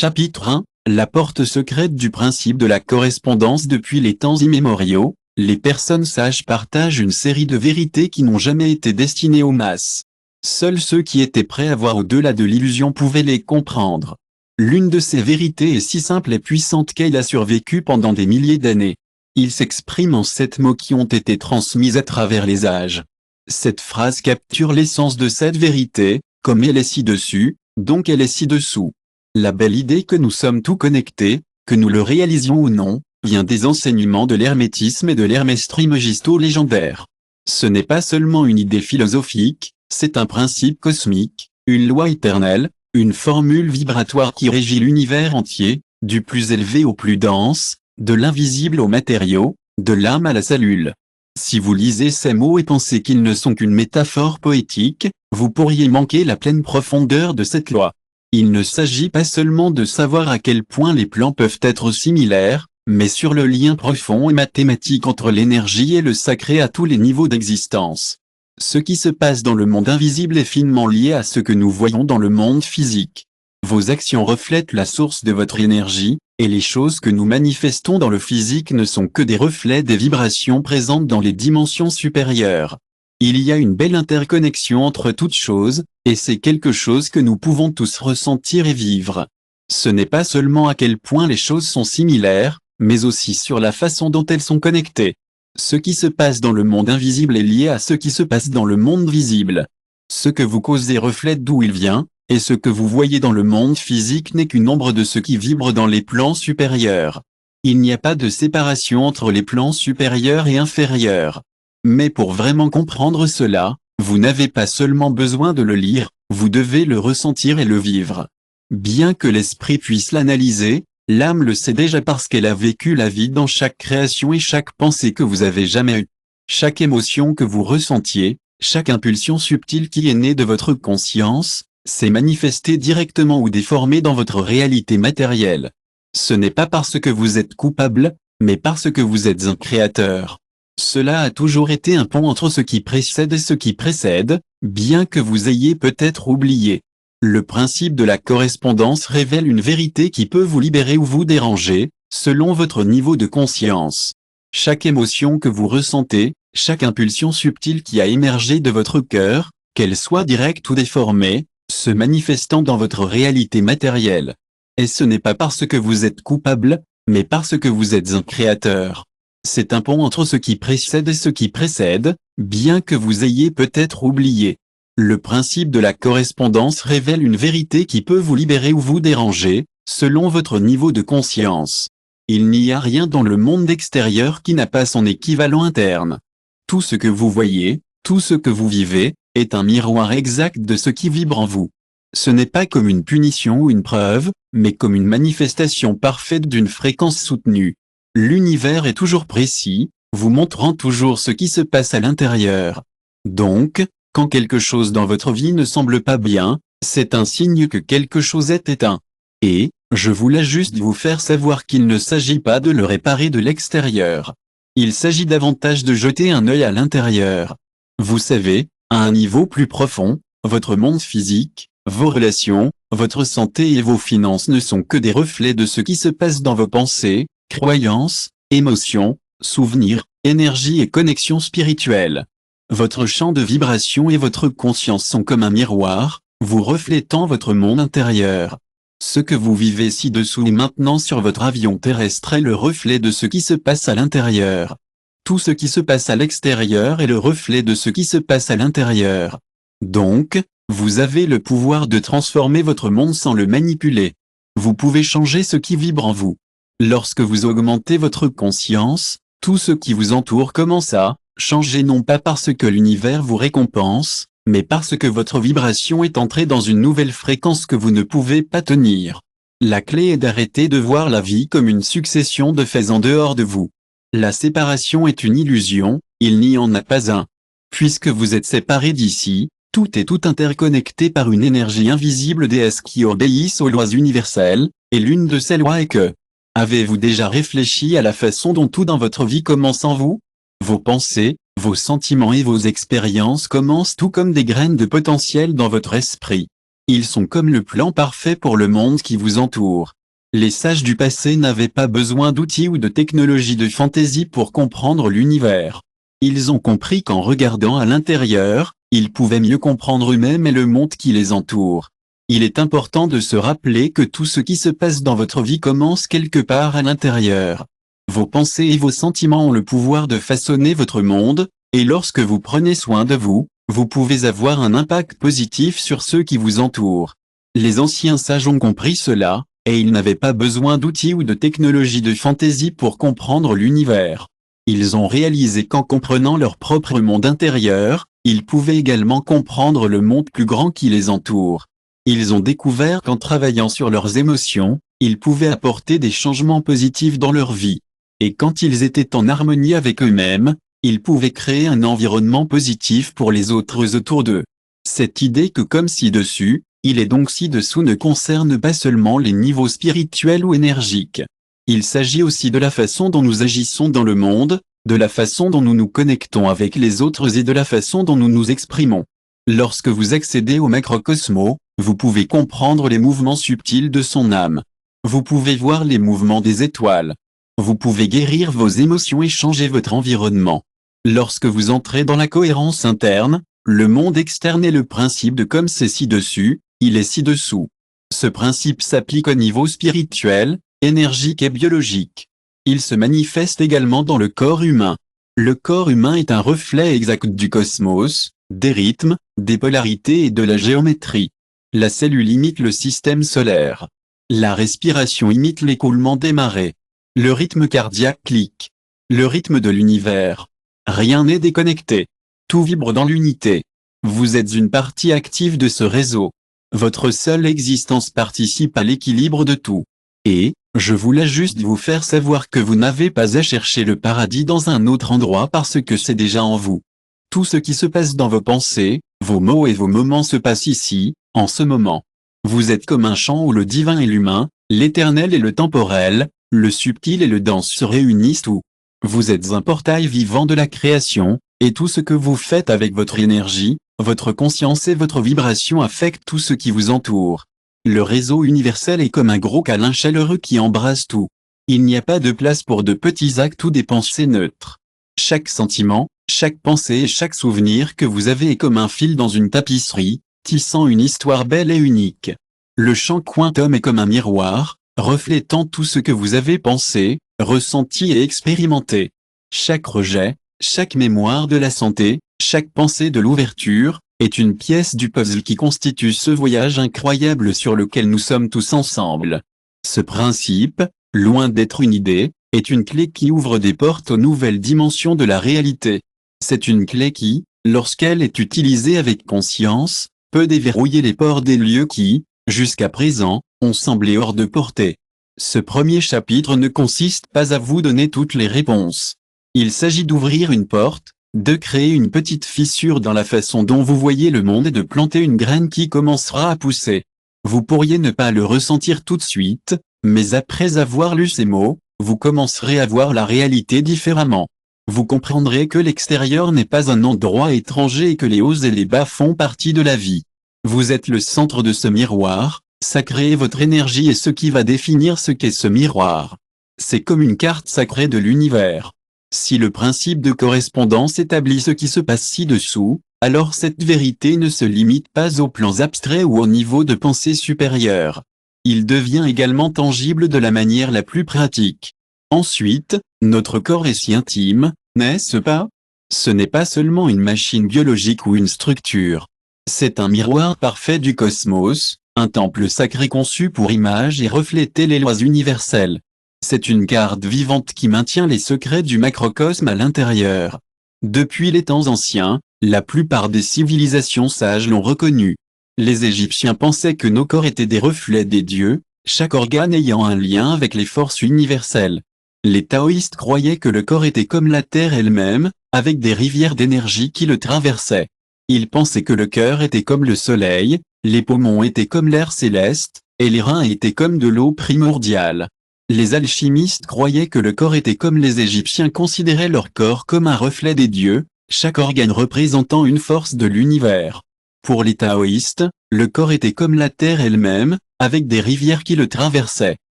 Chapitre 1. La porte secrète du principe de la correspondance. Depuis les temps immémoriaux, les personnes sages partagent une série de vérités qui n'ont jamais été destinées aux masses. Seuls ceux qui étaient prêts à voir au-delà de l'illusion pouvaient les comprendre. L'une de ces vérités est si simple et puissante qu'elle a survécu pendant des milliers d'années. Il s'exprime en 7 mots qui ont été transmis à travers les âges. Cette phrase capture l'essence de cette vérité: comme elle est ci-dessus, donc elle est ci-dessous. La belle idée que nous sommes tout connectés, que nous le réalisions ou non, vient des enseignements de l'hermétisme et de l'Hermès Trismegisto légendaire. Ce n'est pas seulement une idée philosophique, c'est un principe cosmique, une loi éternelle, une formule vibratoire qui régit l'univers entier, du plus élevé au plus dense, de l'invisible aux matériaux, de l'âme à la cellule. Si vous lisez ces mots et pensez qu'ils ne sont qu'une métaphore poétique, vous pourriez manquer la pleine profondeur de cette loi. Il ne s'agit pas seulement de savoir à quel point les plans peuvent être similaires, mais sur le lien profond et mathématique entre l'énergie et le sacré à tous les niveaux d'existence. Ce qui se passe dans le monde invisible est finement lié à ce que nous voyons dans le monde physique. Vos actions reflètent la source de votre énergie, et les choses que nous manifestons dans le physique ne sont que des reflets des vibrations présentes dans les dimensions supérieures. Il y a une belle interconnexion entre toutes choses, et c'est quelque chose que nous pouvons tous ressentir et vivre. Ce n'est pas seulement à quel point les choses sont similaires, mais aussi sur la façon dont elles sont connectées. Ce qui se passe dans le monde invisible est lié à ce qui se passe dans le monde visible. Ce que vous causez reflète d'où il vient, et ce que vous voyez dans le monde physique n'est qu'une ombre de ce qui vibre dans les plans supérieurs. Il n'y a pas de séparation entre les plans supérieurs et inférieurs. Mais pour vraiment comprendre cela, vous n'avez pas seulement besoin de le lire, vous devez le ressentir et le vivre. Bien que l'esprit puisse l'analyser, l'âme le sait déjà parce qu'elle a vécu la vie dans chaque création et chaque pensée que vous avez jamais eue. Chaque émotion que vous ressentiez, chaque impulsion subtile qui est née de votre conscience, s'est manifestée directement ou déformée dans votre réalité matérielle. Ce n'est pas parce que vous êtes coupable, mais parce que vous êtes un créateur. Cela a toujours été un pont entre ce qui précède et ce qui précède, bien que vous ayez peut-être oublié. Le principe de la correspondance révèle une vérité qui peut vous libérer ou vous déranger, selon votre niveau de conscience. Chaque émotion que vous ressentez, chaque impulsion subtile qui a émergé de votre cœur, qu'elle soit directe ou déformée, se manifestant dans votre réalité matérielle. Et ce n'est pas parce que vous êtes coupable, mais parce que vous êtes un créateur. C'est un pont entre ce qui précède et ce qui précède, bien que vous ayez peut-être oublié. Le principe de la correspondance révèle une vérité qui peut vous libérer ou vous déranger, selon votre niveau de conscience. Il n'y a rien dans le monde extérieur qui n'a pas son équivalent interne. Tout ce que vous voyez, tout ce que vous vivez, est un miroir exact de ce qui vibre en vous. Ce n'est pas comme une punition ou une preuve, mais comme une manifestation parfaite d'une fréquence soutenue. L'univers est toujours précis, vous montrant toujours ce qui se passe à l'intérieur. Donc, quand quelque chose dans votre vie ne semble pas bien, c'est un signe que quelque chose est éteint. Et, je voulais juste vous faire savoir qu'il ne s'agit pas de le réparer de l'extérieur. Il s'agit davantage de jeter un œil à l'intérieur. Vous savez, à un niveau plus profond, votre monde physique, vos relations, votre santé et vos finances ne sont que des reflets de ce qui se passe dans vos pensées, croyances, émotions, souvenirs, énergie et connexions spirituelles. Votre champ de vibration et votre conscience sont comme un miroir, vous reflétant votre monde intérieur. Ce que vous vivez ci-dessous et maintenant sur votre avion terrestre est le reflet de ce qui se passe à l'intérieur. Tout ce qui se passe à l'extérieur est le reflet de ce qui se passe à l'intérieur. Donc, vous avez le pouvoir de transformer votre monde sans le manipuler. Vous pouvez changer ce qui vibre en vous. Lorsque vous augmentez votre conscience, tout ce qui vous entoure commence à changer, non pas parce que l'univers vous récompense, mais parce que votre vibration est entrée dans une nouvelle fréquence que vous ne pouvez pas tenir. La clé est d'arrêter de voir la vie comme une succession de faits en dehors de vous. La séparation est une illusion, il n'y en a pas un. Puisque vous êtes séparés d'ici, tout est tout interconnecté par une énergie invisible déesse qui obéissent aux lois universelles, et l'une de ces lois est que avez-vous déjà réfléchi à la façon dont tout dans votre vie commence en vous? Vos pensées, vos sentiments et vos expériences commencent tout comme des graines de potentiel dans votre esprit. Ils sont comme le plan parfait pour le monde qui vous entoure. Les sages du passé n'avaient pas besoin d'outils ou de technologies de fantaisie pour comprendre l'univers. Ils ont compris qu'en regardant à l'intérieur, ils pouvaient mieux comprendre eux-mêmes et le monde qui les entoure. Il est important de se rappeler que tout ce qui se passe dans votre vie commence quelque part à l'intérieur. Vos pensées et vos sentiments ont le pouvoir de façonner votre monde, et lorsque vous prenez soin de vous, vous pouvez avoir un impact positif sur ceux qui vous entourent. Les anciens sages ont compris cela, et ils n'avaient pas besoin d'outils ou de technologies de fantaisie pour comprendre l'univers. Ils ont réalisé qu'en comprenant leur propre monde intérieur, ils pouvaient également comprendre le monde plus grand qui les entoure. Ils ont découvert qu'en travaillant sur leurs émotions, ils pouvaient apporter des changements positifs dans leur vie. Et quand ils étaient en harmonie avec eux-mêmes, ils pouvaient créer un environnement positif pour les autres autour d'eux. Cette idée que comme ci-dessus, il est donc ci-dessous ne concerne pas seulement les niveaux spirituels ou énergiques. Il s'agit aussi de la façon dont nous agissons dans le monde, de la façon dont nous nous connectons avec les autres et de la façon dont nous nous exprimons. Lorsque vous accédez au macrocosmos, vous pouvez comprendre les mouvements subtils de son âme. Vous pouvez voir les mouvements des étoiles. Vous pouvez guérir vos émotions et changer votre environnement. Lorsque vous entrez dans la cohérence interne, le monde externe est le principe de comme c'est ci-dessus, il est ci-dessous. Ce principe s'applique au niveau spirituel, énergique et biologique. Il se manifeste également dans le corps humain. Le corps humain est un reflet exact du cosmos, des rythmes, des polarités et de la géométrie. La cellule imite le système solaire. La respiration imite l'écoulement des marées. Le rythme cardiaque clique. Le rythme de l'univers. Rien n'est déconnecté. Tout vibre dans l'unité. Vous êtes une partie active de ce réseau. Votre seule existence participe à l'équilibre de tout. Et, je voulais juste vous faire savoir que vous n'avez pas à chercher le paradis dans un autre endroit parce que c'est déjà en vous. Tout ce qui se passe dans vos pensées, vos mots et vos moments se passe ici, en ce moment. Vous êtes comme un champ où le divin et l'humain, l'éternel et le temporel, le subtil et le dense se réunissent où vous êtes un portail vivant de la création, et tout ce que vous faites avec votre énergie, votre conscience et votre vibration affecte tout ce qui vous entoure. Le réseau universel est comme un gros câlin chaleureux qui embrasse tout. Il n'y a pas de place pour de petits actes ou des pensées neutres. Chaque sentiment, chaque pensée et chaque souvenir que vous avez est comme un fil dans une tapisserie, tissant une histoire belle et unique. Le champ quantum est comme un miroir, reflétant tout ce que vous avez pensé, ressenti et expérimenté. Chaque rejet, chaque mémoire de la santé, chaque pensée de l'ouverture, est une pièce du puzzle qui constitue ce voyage incroyable sur lequel nous sommes tous ensemble. Ce principe, loin d'être une idée, est une clé qui ouvre des portes aux nouvelles dimensions de la réalité. C'est une clé qui, lorsqu'elle est utilisée avec conscience, peut déverrouiller les ports des lieux qui, jusqu'à présent, ont semblé hors de portée. Ce premier chapitre ne consiste pas à vous donner toutes les réponses. Il s'agit d'ouvrir une porte, de créer une petite fissure dans la façon dont vous voyez le monde et de planter une graine qui commencera à pousser. Vous pourriez ne pas le ressentir tout de suite, mais après avoir lu ces mots, vous commencerez à voir la réalité différemment. Vous comprendrez que l'extérieur n'est pas un endroit étranger et que les hauts et les bas font partie de la vie. Vous êtes le centre de ce miroir, sacré est votre énergie et ce qui va définir ce qu'est ce miroir. C'est comme une carte sacrée de l'univers. Si le principe de correspondance établit ce qui se passe ci-dessous, alors cette vérité ne se limite pas aux plans abstraits ou au niveau de pensée supérieur. Il devient également tangible de la manière la plus pratique. Ensuite, notre corps est si intime, n'est-ce pas? Ce n'est pas seulement une machine biologique ou une structure. C'est un miroir parfait du cosmos, un temple sacré conçu pour image et refléter les lois universelles. C'est une carte vivante qui maintient les secrets du macrocosme à l'intérieur. Depuis les temps anciens, la plupart des civilisations sages l'ont reconnu. Les Égyptiens pensaient que nos corps étaient des reflets des dieux, chaque organe ayant un lien avec les forces universelles. Les taoïstes croyaient que le corps était comme la terre elle-même, avec des rivières d'énergie qui le traversaient. Ils pensaient que le cœur était comme le soleil, les poumons étaient comme l'air céleste, et les reins étaient comme de l'eau primordiale. Les alchimistes croyaient que le corps était comme les Égyptiens considéraient leur corps comme un reflet des dieux, chaque organe représentant une force de l'univers. Pour les taoïstes, le corps était comme la terre elle-même, avec des rivières qui le traversaient.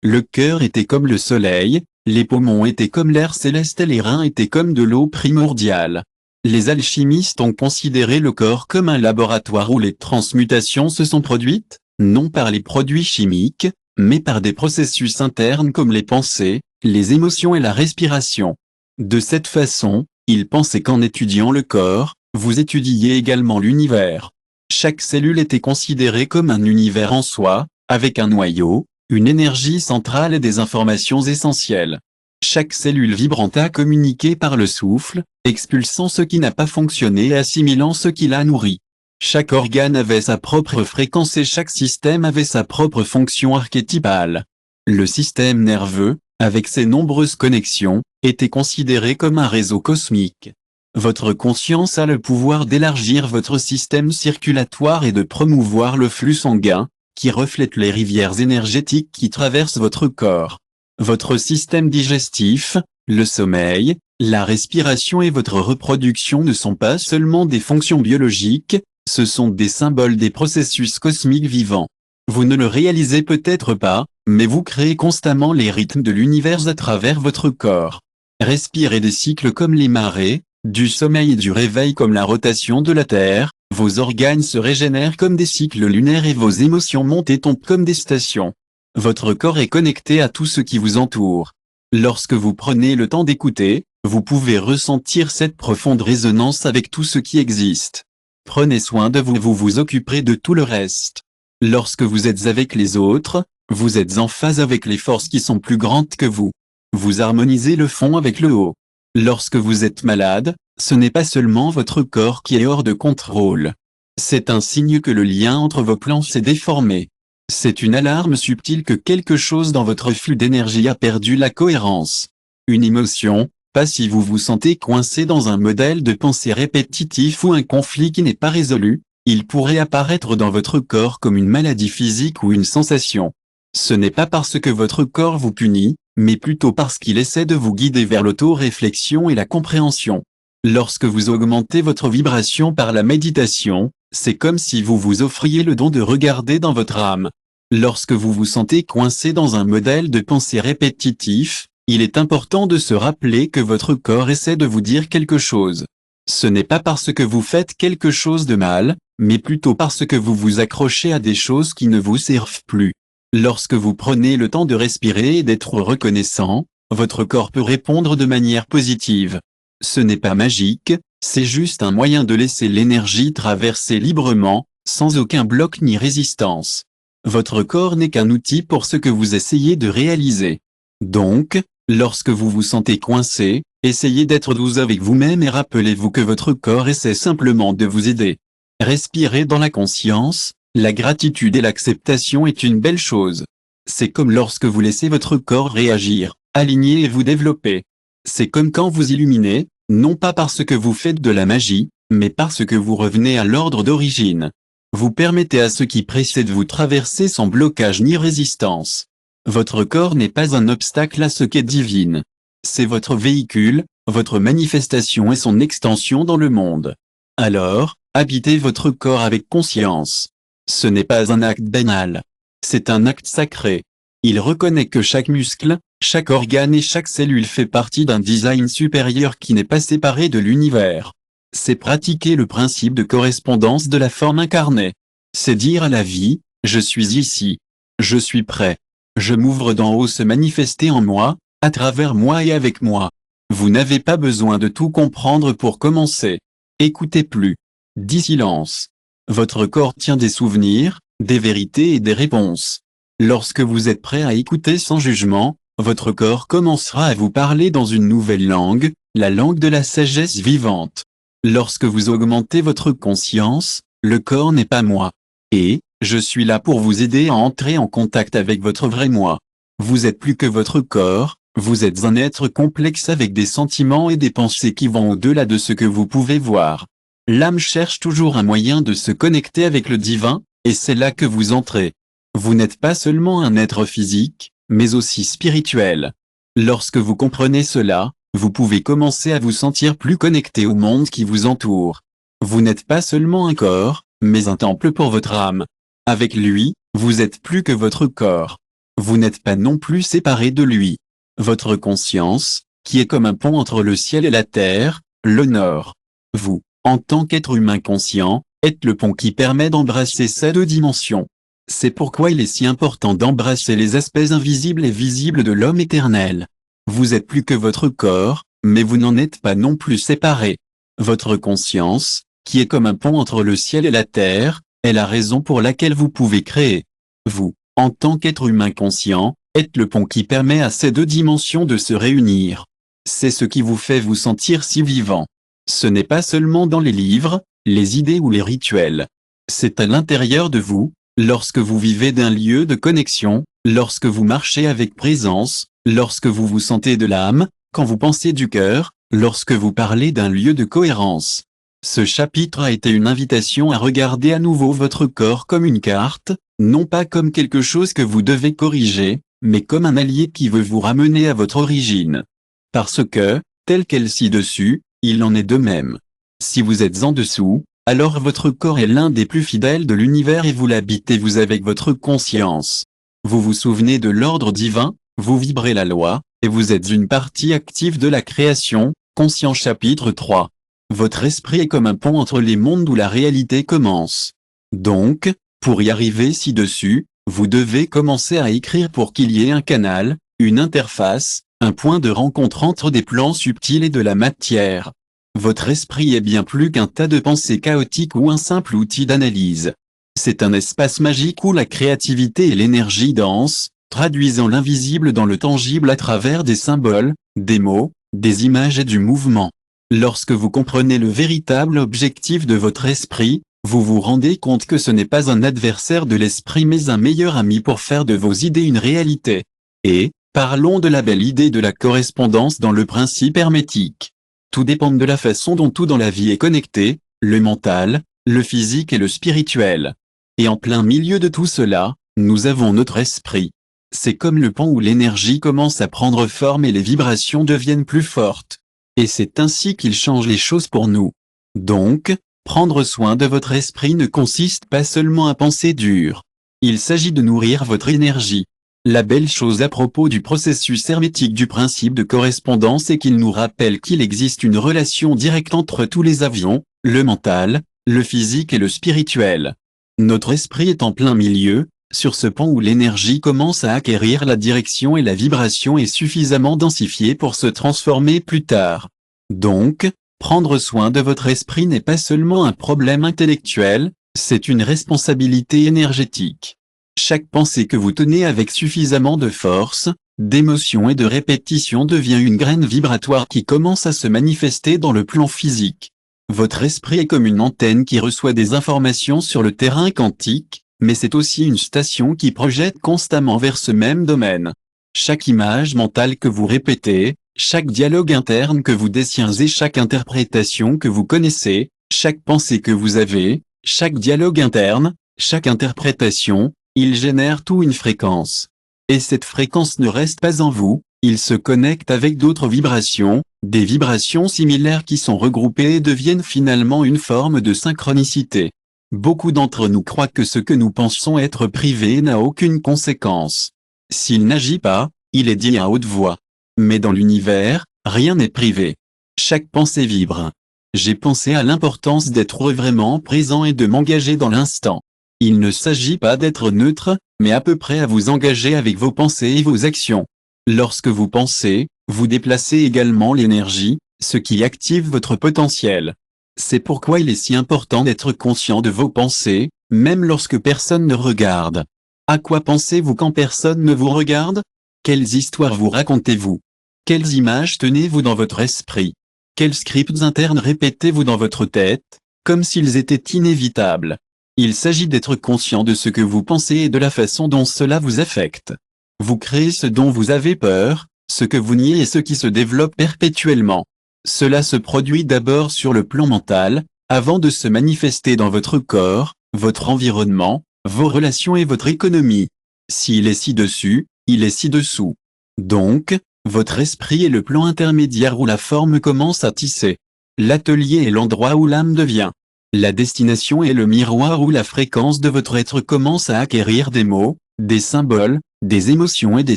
Le cœur était comme le soleil, les poumons étaient comme l'air céleste et les reins étaient comme de l'eau primordiale. Les alchimistes ont considéré le corps comme un laboratoire où les transmutations se sont produites, non par les produits chimiques, mais par des processus internes comme les pensées, les émotions et la respiration. De cette façon, ils pensaient qu'en étudiant le corps, vous étudiez également l'univers. Chaque cellule était considérée comme un univers en soi, avec un noyau, une énergie centrale et des informations essentielles. Chaque cellule vibrante a communiqué par le souffle, expulsant ce qui n'a pas fonctionné et assimilant ce qui l'a nourri. Chaque organe avait sa propre fréquence et chaque système avait sa propre fonction archétypale. Le système nerveux, avec ses nombreuses connexions, était considéré comme un réseau cosmique. Votre conscience a le pouvoir d'élargir votre système circulatoire et de promouvoir le flux sanguin, qui reflète les rivières énergétiques qui traversent votre corps. Votre système digestif, le sommeil, la respiration et votre reproduction ne sont pas seulement des fonctions biologiques, ce sont des symboles des processus cosmiques vivants. Vous ne le réalisez peut-être pas, mais vous créez constamment les rythmes de l'univers à travers votre corps. Respirez des cycles comme les marées, du sommeil et du réveil comme la rotation de la Terre, vos organes se régénèrent comme des cycles lunaires et vos émotions montent et tombent comme des stations. Votre corps est connecté à tout ce qui vous entoure. Lorsque vous prenez le temps d'écouter, vous pouvez ressentir cette profonde résonance avec tout ce qui existe. Prenez soin de vous, vous vous occuperez de tout le reste. Lorsque vous êtes avec les autres, vous êtes en phase avec les forces qui sont plus grandes que vous. Vous harmonisez le fond avec le haut. Lorsque vous êtes malade, ce n'est pas seulement votre corps qui est hors de contrôle. C'est un signe que le lien entre vos plans s'est déformé. C'est une alarme subtile que quelque chose dans votre flux d'énergie a perdu la cohérence. Une émotion, pas si vous vous sentez coincé dans un modèle de pensée répétitif ou un conflit qui n'est pas résolu, il pourrait apparaître dans votre corps comme une maladie physique ou une sensation. Ce n'est pas parce que votre corps vous punit, mais plutôt parce qu'il essaie de vous guider vers l'auto-réflexion et la compréhension. Lorsque vous augmentez votre vibration par la méditation, c'est comme si vous vous offriez le don de regarder dans votre âme. Lorsque vous vous sentez coincé dans un modèle de pensée répétitif, il est important de se rappeler que votre corps essaie de vous dire quelque chose. Ce n'est pas parce que vous faites quelque chose de mal, mais plutôt parce que vous vous accrochez à des choses qui ne vous servent plus. Lorsque vous prenez le temps de respirer et d'être reconnaissant, votre corps peut répondre de manière positive. Ce n'est pas magique, c'est juste un moyen de laisser l'énergie traverser librement, sans aucun bloc ni résistance. Votre corps n'est qu'un outil pour ce que vous essayez de réaliser. Donc, lorsque vous vous sentez coincé, essayez d'être doux avec vous-même et rappelez-vous que votre corps essaie simplement de vous aider. Respirez dans la conscience, la gratitude et l'acceptation est une belle chose. C'est comme lorsque vous laissez votre corps réagir, aligner et vous développer. C'est comme quand vous illuminez, non pas parce que vous faites de la magie, mais parce que vous revenez à l'ordre d'origine. Vous permettez à ce qui précède vous traverser sans blocage ni résistance. Votre corps n'est pas un obstacle à ce qu'est divine. C'est votre véhicule, votre manifestation et son extension dans le monde. Alors, habitez votre corps avec conscience. Ce n'est pas un acte banal. C'est un acte sacré. Il reconnaît que chaque muscle, chaque organe et chaque cellule fait partie d'un design supérieur qui n'est pas séparé de l'univers. C'est pratiquer le principe de correspondance de la forme incarnée. C'est dire à la vie, je suis ici. Je suis prêt. Je m'ouvre d'en haut se manifester en moi, à travers moi et avec moi. Vous n'avez pas besoin de tout comprendre pour commencer. Écoutez plus. Dis silence. Votre corps tient des souvenirs, des vérités et des réponses. Lorsque vous êtes prêt à écouter sans jugement, votre corps commencera à vous parler dans une nouvelle langue, la langue de la sagesse vivante. Lorsque vous augmentez votre conscience, le corps n'est pas moi. Et, je suis là pour vous aider à entrer en contact avec votre vrai moi. Vous êtes plus que votre corps, vous êtes un être complexe avec des sentiments et des pensées qui vont au-delà de ce que vous pouvez voir. L'âme cherche toujours un moyen de se connecter avec le divin, et c'est là que vous entrez. Vous n'êtes pas seulement un être physique, mais aussi spirituel. Lorsque vous comprenez cela, vous pouvez commencer à vous sentir plus connecté au monde qui vous entoure. Vous n'êtes pas seulement un corps, mais un temple pour votre âme. Avec lui, vous êtes plus que votre corps. Vous n'êtes pas non plus séparé de lui. Votre conscience, qui est comme un pont entre le ciel et la terre, l'honore. Vous, en tant qu'être humain conscient, êtes le pont qui permet d'embrasser ces deux dimensions. C'est pourquoi il est si important d'embrasser les aspects invisibles et visibles de l'homme éternel. Vous êtes plus que votre corps, mais vous n'en êtes pas non plus séparé. Votre conscience, qui est comme un pont entre le ciel et la terre, est la raison pour laquelle vous pouvez créer. Vous, en tant qu'être humain conscient, êtes le pont qui permet à ces deux dimensions de se réunir. C'est ce qui vous fait vous sentir si vivant. Ce n'est pas seulement dans les livres, les idées ou les rituels. C'est à l'intérieur de vous, lorsque vous vivez d'un lieu de connexion, lorsque vous marchez avec présence, lorsque vous vous sentez de l'âme, quand vous pensez du cœur, lorsque vous parlez d'un lieu de cohérence. Ce chapitre a été une invitation à regarder à nouveau votre corps comme une carte, non pas comme quelque chose que vous devez corriger, mais comme un allié qui veut vous ramener à votre origine. Parce que, tel qu'elle ci-dessus, il en est de même. Si vous êtes en dessous, alors votre corps est l'un des plus fidèles de l'univers et vous l'habitez vous avec votre conscience. Vous vous souvenez de l'ordre divin, vous vibrez la loi, et vous êtes une partie active de la création, Conscient chapitre 3. Votre esprit est comme un pont entre les mondes où la réalité commence. Donc, pour y arriver ci-dessus, vous devez commencer à écrire pour qu'il y ait un canal, une interface, un point de rencontre entre des plans subtils et de la matière. Votre esprit est bien plus qu'un tas de pensées chaotiques ou un simple outil d'analyse. C'est un espace magique où la créativité et l'énergie dansent, traduisant l'invisible dans le tangible à travers des symboles, des mots, des images et du mouvement. Lorsque vous comprenez le véritable objectif de votre esprit, vous vous rendez compte que ce n'est pas un adversaire de l'esprit mais un meilleur ami pour faire de vos idées une réalité. Et, parlons de la belle idée de la correspondance dans le principe hermétique. Tout dépend de la façon dont tout dans la vie est connecté, le mental, le physique et le spirituel. Et en plein milieu de tout cela, nous avons notre esprit. C'est comme le pont où l'énergie commence à prendre forme et les vibrations deviennent plus fortes. Et c'est ainsi qu'il change les choses pour nous. Donc, prendre soin de votre esprit ne consiste pas seulement à penser dur. Il s'agit de nourrir votre énergie. La belle chose à propos du processus hermétique du principe de correspondance est qu'il nous rappelle qu'il existe une relation directe entre tous les avions, le mental, le physique et le spirituel. Notre esprit est en plein milieu, sur ce pont où l'énergie commence à acquérir la direction et la vibration est suffisamment densifiée pour se transformer plus tard. Donc, prendre soin de votre esprit n'est pas seulement un problème intellectuel, c'est une responsabilité énergétique. Chaque pensée que vous tenez avec suffisamment de force, d'émotion et de répétition devient une graine vibratoire qui commence à se manifester dans le plan physique. Votre esprit est comme une antenne qui reçoit des informations sur le terrain quantique, mais c'est aussi une station qui projette constamment vers ce même domaine. Chaque image mentale que vous répétez, chaque dialogue interne que vous déciencez, chaque interprétation que vous connaissez, chaque pensée que vous avez, chaque dialogue interne, chaque interprétation, il génère tout une fréquence. Et cette fréquence ne reste pas en vous, il se connecte avec d'autres vibrations, des vibrations similaires qui sont regroupées et deviennent finalement une forme de synchronicité. Beaucoup d'entre nous croient que ce que nous pensons être privé n'a aucune conséquence. S'il n'agit pas, il est dit à haute voix. Mais dans l'univers, rien n'est privé. Chaque pensée vibre. J'ai pensé à l'importance d'être vraiment présent et de m'engager dans l'instant. Il ne s'agit pas d'être neutre, mais à peu près à vous engager avec vos pensées et vos actions. Lorsque vous pensez, vous déplacez également l'énergie, ce qui active votre potentiel. C'est pourquoi il est si important d'être conscient de vos pensées, même lorsque personne ne regarde. À quoi pensez-vous quand personne ne vous regarde? Quelles histoires vous racontez-vous? Quelles images tenez-vous dans votre esprit? Quels scripts internes répétez-vous dans votre tête, comme s'ils étaient inévitables? Il s'agit d'être conscient de ce que vous pensez et de la façon dont cela vous affecte. Vous créez ce dont vous avez peur, ce que vous niez et ce qui se développe perpétuellement. Cela se produit d'abord sur le plan mental, avant de se manifester dans votre corps, votre environnement, vos relations et votre économie. S'il est ci-dessus, il est ci-dessous. Donc, votre esprit est le plan intermédiaire où la forme commence à tisser. L'atelier est l'endroit où l'âme devient. La destination est le miroir où la fréquence de votre être commence à acquérir des mots, des symboles, des émotions et des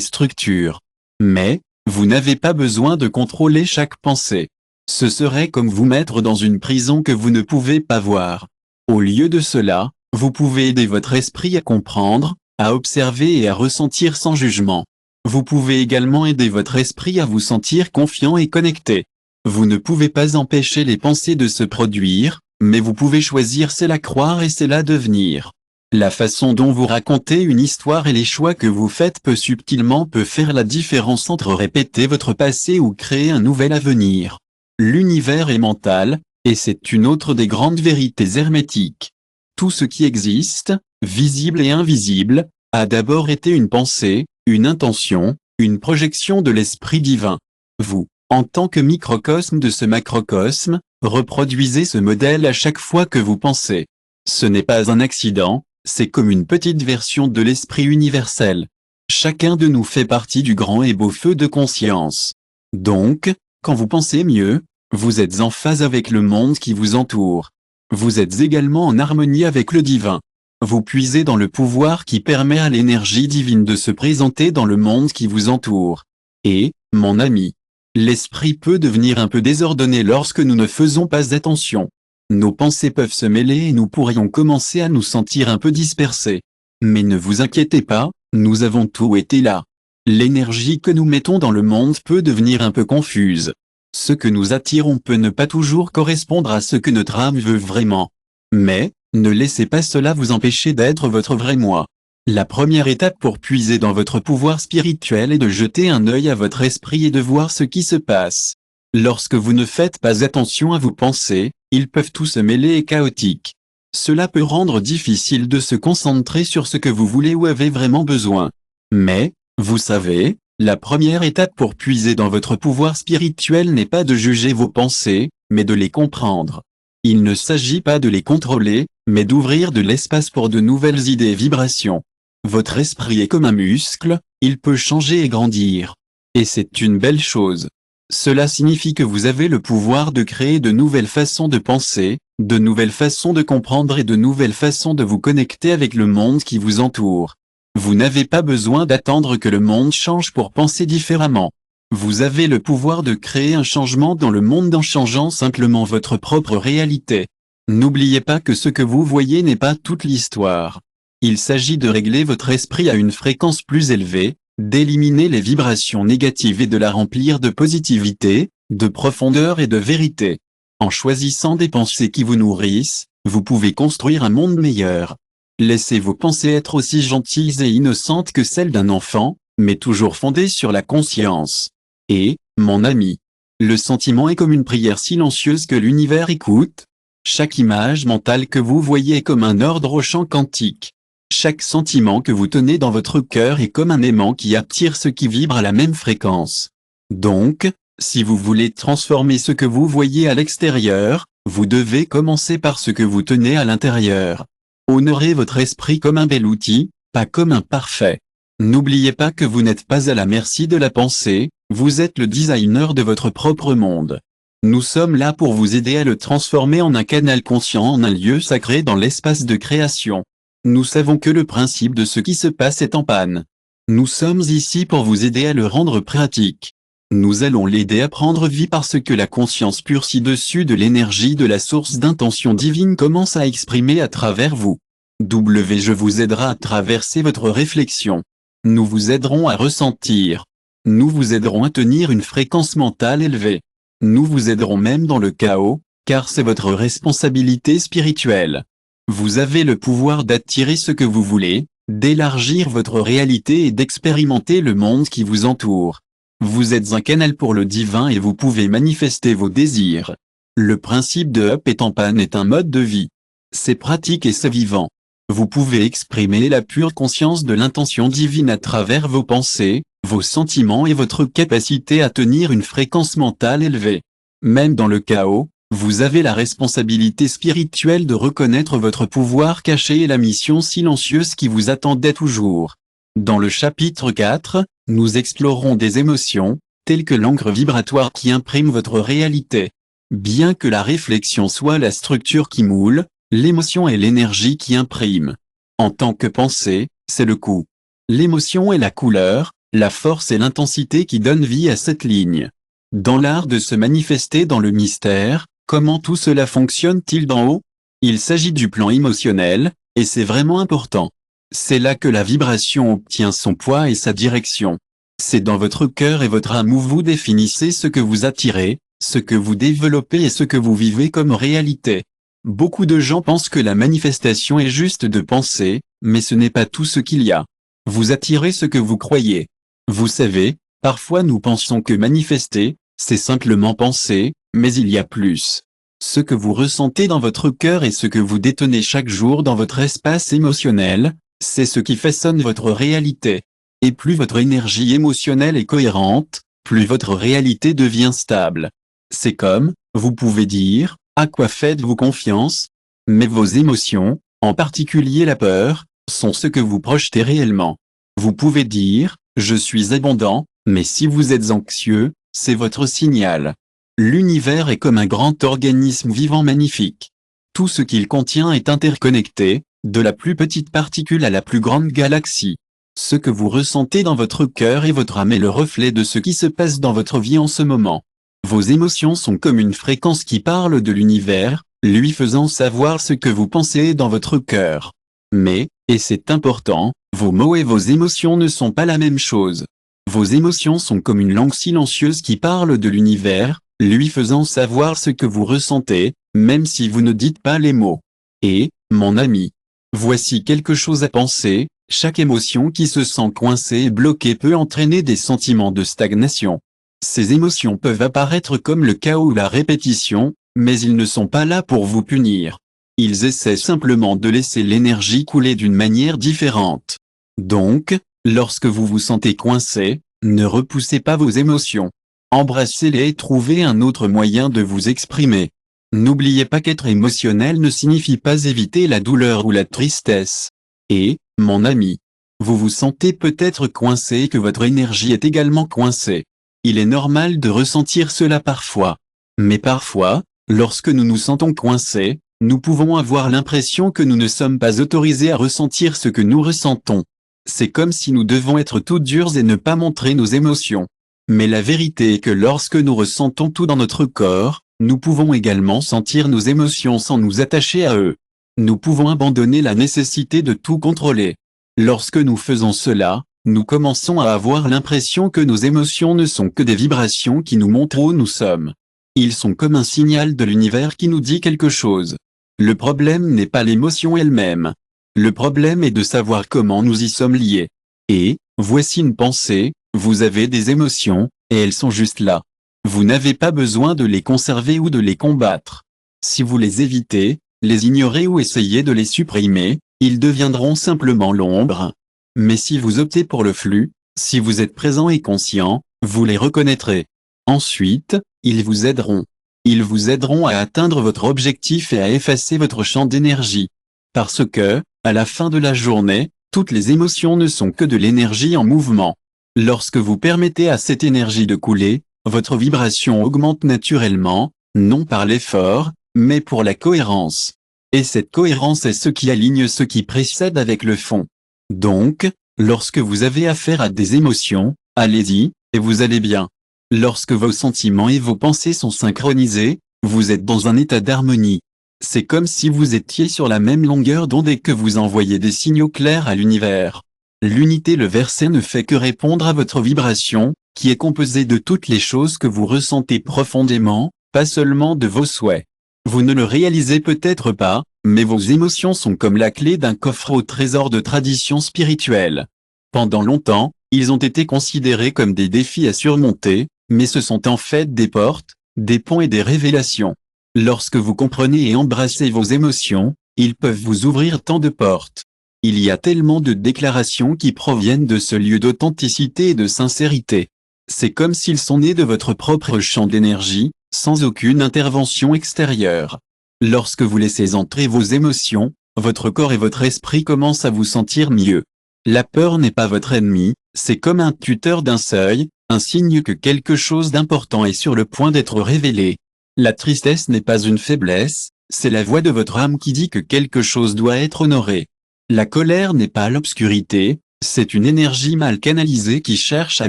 structures. Mais, vous n'avez pas besoin de contrôler chaque pensée. Ce serait comme vous mettre dans une prison que vous ne pouvez pas voir. Au lieu de cela, vous pouvez aider votre esprit à comprendre, à observer et à ressentir sans jugement. Vous pouvez également aider votre esprit à vous sentir confiant et connecté. Vous ne pouvez pas empêcher les pensées de se produire, mais vous pouvez choisir celle-là croire et celle-là devenir. La façon dont vous racontez une histoire et les choix que vous faites subtilement peut faire la différence entre répéter votre passé ou créer un nouvel avenir. L'univers est mental, et c'est une autre des grandes vérités hermétiques. Tout ce qui existe, visible et invisible, a d'abord été une pensée, une intention, une projection de l'esprit divin. Vous, en tant que microcosme de ce macrocosme, reproduisez ce modèle à chaque fois que vous pensez. Ce n'est pas un accident, c'est comme une petite version de l'esprit universel. Chacun de nous fait partie du grand et beau feu de conscience. Donc, quand vous pensez mieux, vous êtes en phase avec le monde qui vous entoure. Vous êtes également en harmonie avec le divin. Vous puisez dans le pouvoir qui permet à l'énergie divine de se présenter dans le monde qui vous entoure. Et, mon ami, l'esprit peut devenir un peu désordonné lorsque nous ne faisons pas attention. Nos pensées peuvent se mêler et nous pourrions commencer à nous sentir un peu dispersés. Mais ne vous inquiétez pas, nous avons tout été là. L'énergie que nous mettons dans le monde peut devenir un peu confuse. Ce que nous attirons peut ne pas toujours correspondre à ce que notre âme veut vraiment. Mais, ne laissez pas cela vous empêcher d'être votre vrai moi. La première étape pour puiser dans votre pouvoir spirituel est de jeter un œil à votre esprit et de voir ce qui se passe. Lorsque vous ne faites pas attention à vos pensées, ils peuvent tous se mêler et chaotiques. Cela peut rendre difficile de se concentrer sur ce que vous voulez ou avez vraiment besoin. Mais, vous savez, la première étape pour puiser dans votre pouvoir spirituel n'est pas de juger vos pensées, mais de les comprendre. Il ne s'agit pas de les contrôler, mais d'ouvrir de l'espace pour de nouvelles idées et vibrations. Votre esprit est comme un muscle, il peut changer et grandir. Et c'est une belle chose. Cela signifie que vous avez le pouvoir de créer de nouvelles façons de penser, de nouvelles façons de comprendre et de nouvelles façons de vous connecter avec le monde qui vous entoure. Vous n'avez pas besoin d'attendre que le monde change pour penser différemment. Vous avez le pouvoir de créer un changement dans le monde en changeant simplement votre propre réalité. N'oubliez pas que ce que vous voyez n'est pas toute l'histoire. Il s'agit de régler votre esprit à une fréquence plus élevée, d'éliminer les vibrations négatives et de la remplir de positivité, de profondeur et de vérité. En choisissant des pensées qui vous nourrissent, vous pouvez construire un monde meilleur. Laissez vos pensées être aussi gentilles et innocentes que celles d'un enfant, mais toujours fondées sur la conscience. Et, mon ami, le sentiment est comme une prière silencieuse que l'univers écoute. Chaque image mentale que vous voyez est comme un ordre au chant quantique. Chaque sentiment que vous tenez dans votre cœur est comme un aimant qui attire ce qui vibre à la même fréquence. Donc, si vous voulez transformer ce que vous voyez à l'extérieur, vous devez commencer par ce que vous tenez à l'intérieur. Honorez votre esprit comme un bel outil, pas comme un parfait. N'oubliez pas que vous n'êtes pas à la merci de la pensée, vous êtes le designer de votre propre monde. Nous sommes là pour vous aider à le transformer en un canal conscient, en un lieu sacré dans l'espace de création. Nous savons que le principe de ce qui se passe est en panne. Nous sommes ici pour vous aider à le rendre pratique. Nous allons l'aider à prendre vie parce que la conscience pure ci-dessus de l'énergie de la source d'intention divine commence à exprimer à travers vous. Je vous aidera à traverser votre réflexion. Nous vous aiderons à ressentir. Nous vous aiderons à tenir une fréquence mentale élevée. Nous vous aiderons même dans le chaos, car c'est votre responsabilité spirituelle. Vous avez le pouvoir d'attirer ce que vous voulez, d'élargir votre réalité et d'expérimenter le monde qui vous entoure. Vous êtes un canal pour le divin et vous pouvez manifester vos désirs. Le principe de Up est en panne est un mode de vie. C'est pratique et c'est vivant. Vous pouvez exprimer la pure conscience de l'intention divine à travers vos pensées, vos sentiments et votre capacité à tenir une fréquence mentale élevée. Même dans le chaos, vous avez la responsabilité spirituelle de reconnaître votre pouvoir caché et la mission silencieuse qui vous attendait toujours. Dans le chapitre 4, nous explorerons des émotions, telles que l'encre vibratoire qui imprime votre réalité. Bien que la réflexion soit la structure qui moule, l'émotion est l'énergie qui imprime. En tant que pensée, c'est le coup. L'émotion est la couleur, la force et l'intensité qui donnent vie à cette ligne. Dans l'art de se manifester dans le mystère, comment tout cela fonctionne-t-il d'en haut? Il s'agit du plan émotionnel, et c'est vraiment important. C'est là que la vibration obtient son poids et sa direction. C'est dans votre cœur et votre âme où vous définissez ce que vous attirez, ce que vous développez et ce que vous vivez comme réalité. Beaucoup de gens pensent que la manifestation est juste de penser, mais ce n'est pas tout ce qu'il y a. Vous attirez ce que vous croyez. Vous savez, parfois nous pensons que manifester, c'est simplement penser, mais il y a plus. Ce que vous ressentez dans votre cœur et ce que vous détenez chaque jour dans votre espace émotionnel, c'est ce qui façonne votre réalité. Et plus votre énergie émotionnelle est cohérente, plus votre réalité devient stable. C'est comme, vous pouvez dire, à quoi faites-vous confiance? Mais vos émotions, en particulier la peur, sont ce que vous projetez réellement. Vous pouvez dire, je suis abondant, mais si vous êtes anxieux, c'est votre signal. L'univers est comme un grand organisme vivant magnifique. Tout ce qu'il contient est interconnecté, de la plus petite particule à la plus grande galaxie. Ce que vous ressentez dans votre cœur et votre âme est le reflet de ce qui se passe dans votre vie en ce moment. Vos émotions sont comme une fréquence qui parle de l'univers, lui faisant savoir ce que vous pensez dans votre cœur. Mais, et c'est important, vos mots et vos émotions ne sont pas la même chose. Vos émotions sont comme une langue silencieuse qui parle de l'univers, lui faisant savoir ce que vous ressentez, même si vous ne dites pas les mots. Et, mon ami, voici quelque chose à penser, chaque émotion qui se sent coincée et bloquée peut entraîner des sentiments de stagnation. Ces émotions peuvent apparaître comme le chaos ou la répétition, mais ils ne sont pas là pour vous punir. Ils essaient simplement de laisser l'énergie couler d'une manière différente. Donc, lorsque vous vous sentez coincé, ne repoussez pas vos émotions. Embrassez-les et trouvez un autre moyen de vous exprimer. N'oubliez pas qu'être émotionnel ne signifie pas éviter la douleur ou la tristesse. Et, mon ami, vous vous sentez peut-être coincé et que votre énergie est également coincée. Il est normal de ressentir cela parfois. Mais parfois, lorsque nous nous sentons coincés, nous pouvons avoir l'impression que nous ne sommes pas autorisés à ressentir ce que nous ressentons. C'est comme si nous devons être tout durs et ne pas montrer nos émotions. Mais la vérité est que lorsque nous ressentons tout dans notre corps, nous pouvons également sentir nos émotions sans nous attacher à eux. Nous pouvons abandonner la nécessité de tout contrôler. Lorsque nous faisons cela, nous commençons à avoir l'impression que nos émotions ne sont que des vibrations qui nous montrent où nous sommes. Ils sont comme un signal de l'univers qui nous dit quelque chose. Le problème n'est pas l'émotion elle-même. Le problème est de savoir comment nous y sommes liés. Et, voici une pensée, vous avez des émotions, et elles sont juste là. Vous n'avez pas besoin de les conserver ou de les combattre. Si vous les évitez, les ignorez ou essayez de les supprimer, ils deviendront simplement l'ombre. Mais si vous optez pour le flux, si vous êtes présent et conscient, vous les reconnaîtrez. Ensuite, ils vous aideront. Ils vous aideront à atteindre votre objectif et à effacer votre champ d'énergie. Parce que, à la fin de la journée, toutes les émotions ne sont que de l'énergie en mouvement. Lorsque vous permettez à cette énergie de couler, votre vibration augmente naturellement, non par l'effort, mais pour la cohérence. Et cette cohérence est ce qui aligne ce qui précède avec le fond. Donc, lorsque vous avez affaire à des émotions, allez-y, et vous allez bien. Lorsque vos sentiments et vos pensées sont synchronisés, vous êtes dans un état d'harmonie. C'est comme si vous étiez sur la même longueur d'onde et que vous envoyez des signaux clairs à l'univers. L'unité le verset ne fait que répondre à votre vibration, qui est composée de toutes les choses que vous ressentez profondément, pas seulement de vos souhaits. Vous ne le réalisez peut-être pas, mais vos émotions sont comme la clé d'un coffre au trésor de traditions spirituelles. Pendant longtemps, ils ont été considérés comme des défis à surmonter, mais ce sont en fait des portes, des ponts et des révélations. Lorsque vous comprenez et embrassez vos émotions, ils peuvent vous ouvrir tant de portes. Il y a tellement de déclarations qui proviennent de ce lieu d'authenticité et de sincérité. C'est comme s'ils sont nés de votre propre champ d'énergie, sans aucune intervention extérieure. Lorsque vous laissez entrer vos émotions, votre corps et votre esprit commencent à vous sentir mieux. La peur n'est pas votre ennemi, c'est comme un tuteur d'un seuil, un signe que quelque chose d'important est sur le point d'être révélé. La tristesse n'est pas une faiblesse, c'est la voix de votre âme qui dit que quelque chose doit être honoré. La colère n'est pas l'obscurité, c'est une énergie mal canalisée qui cherche à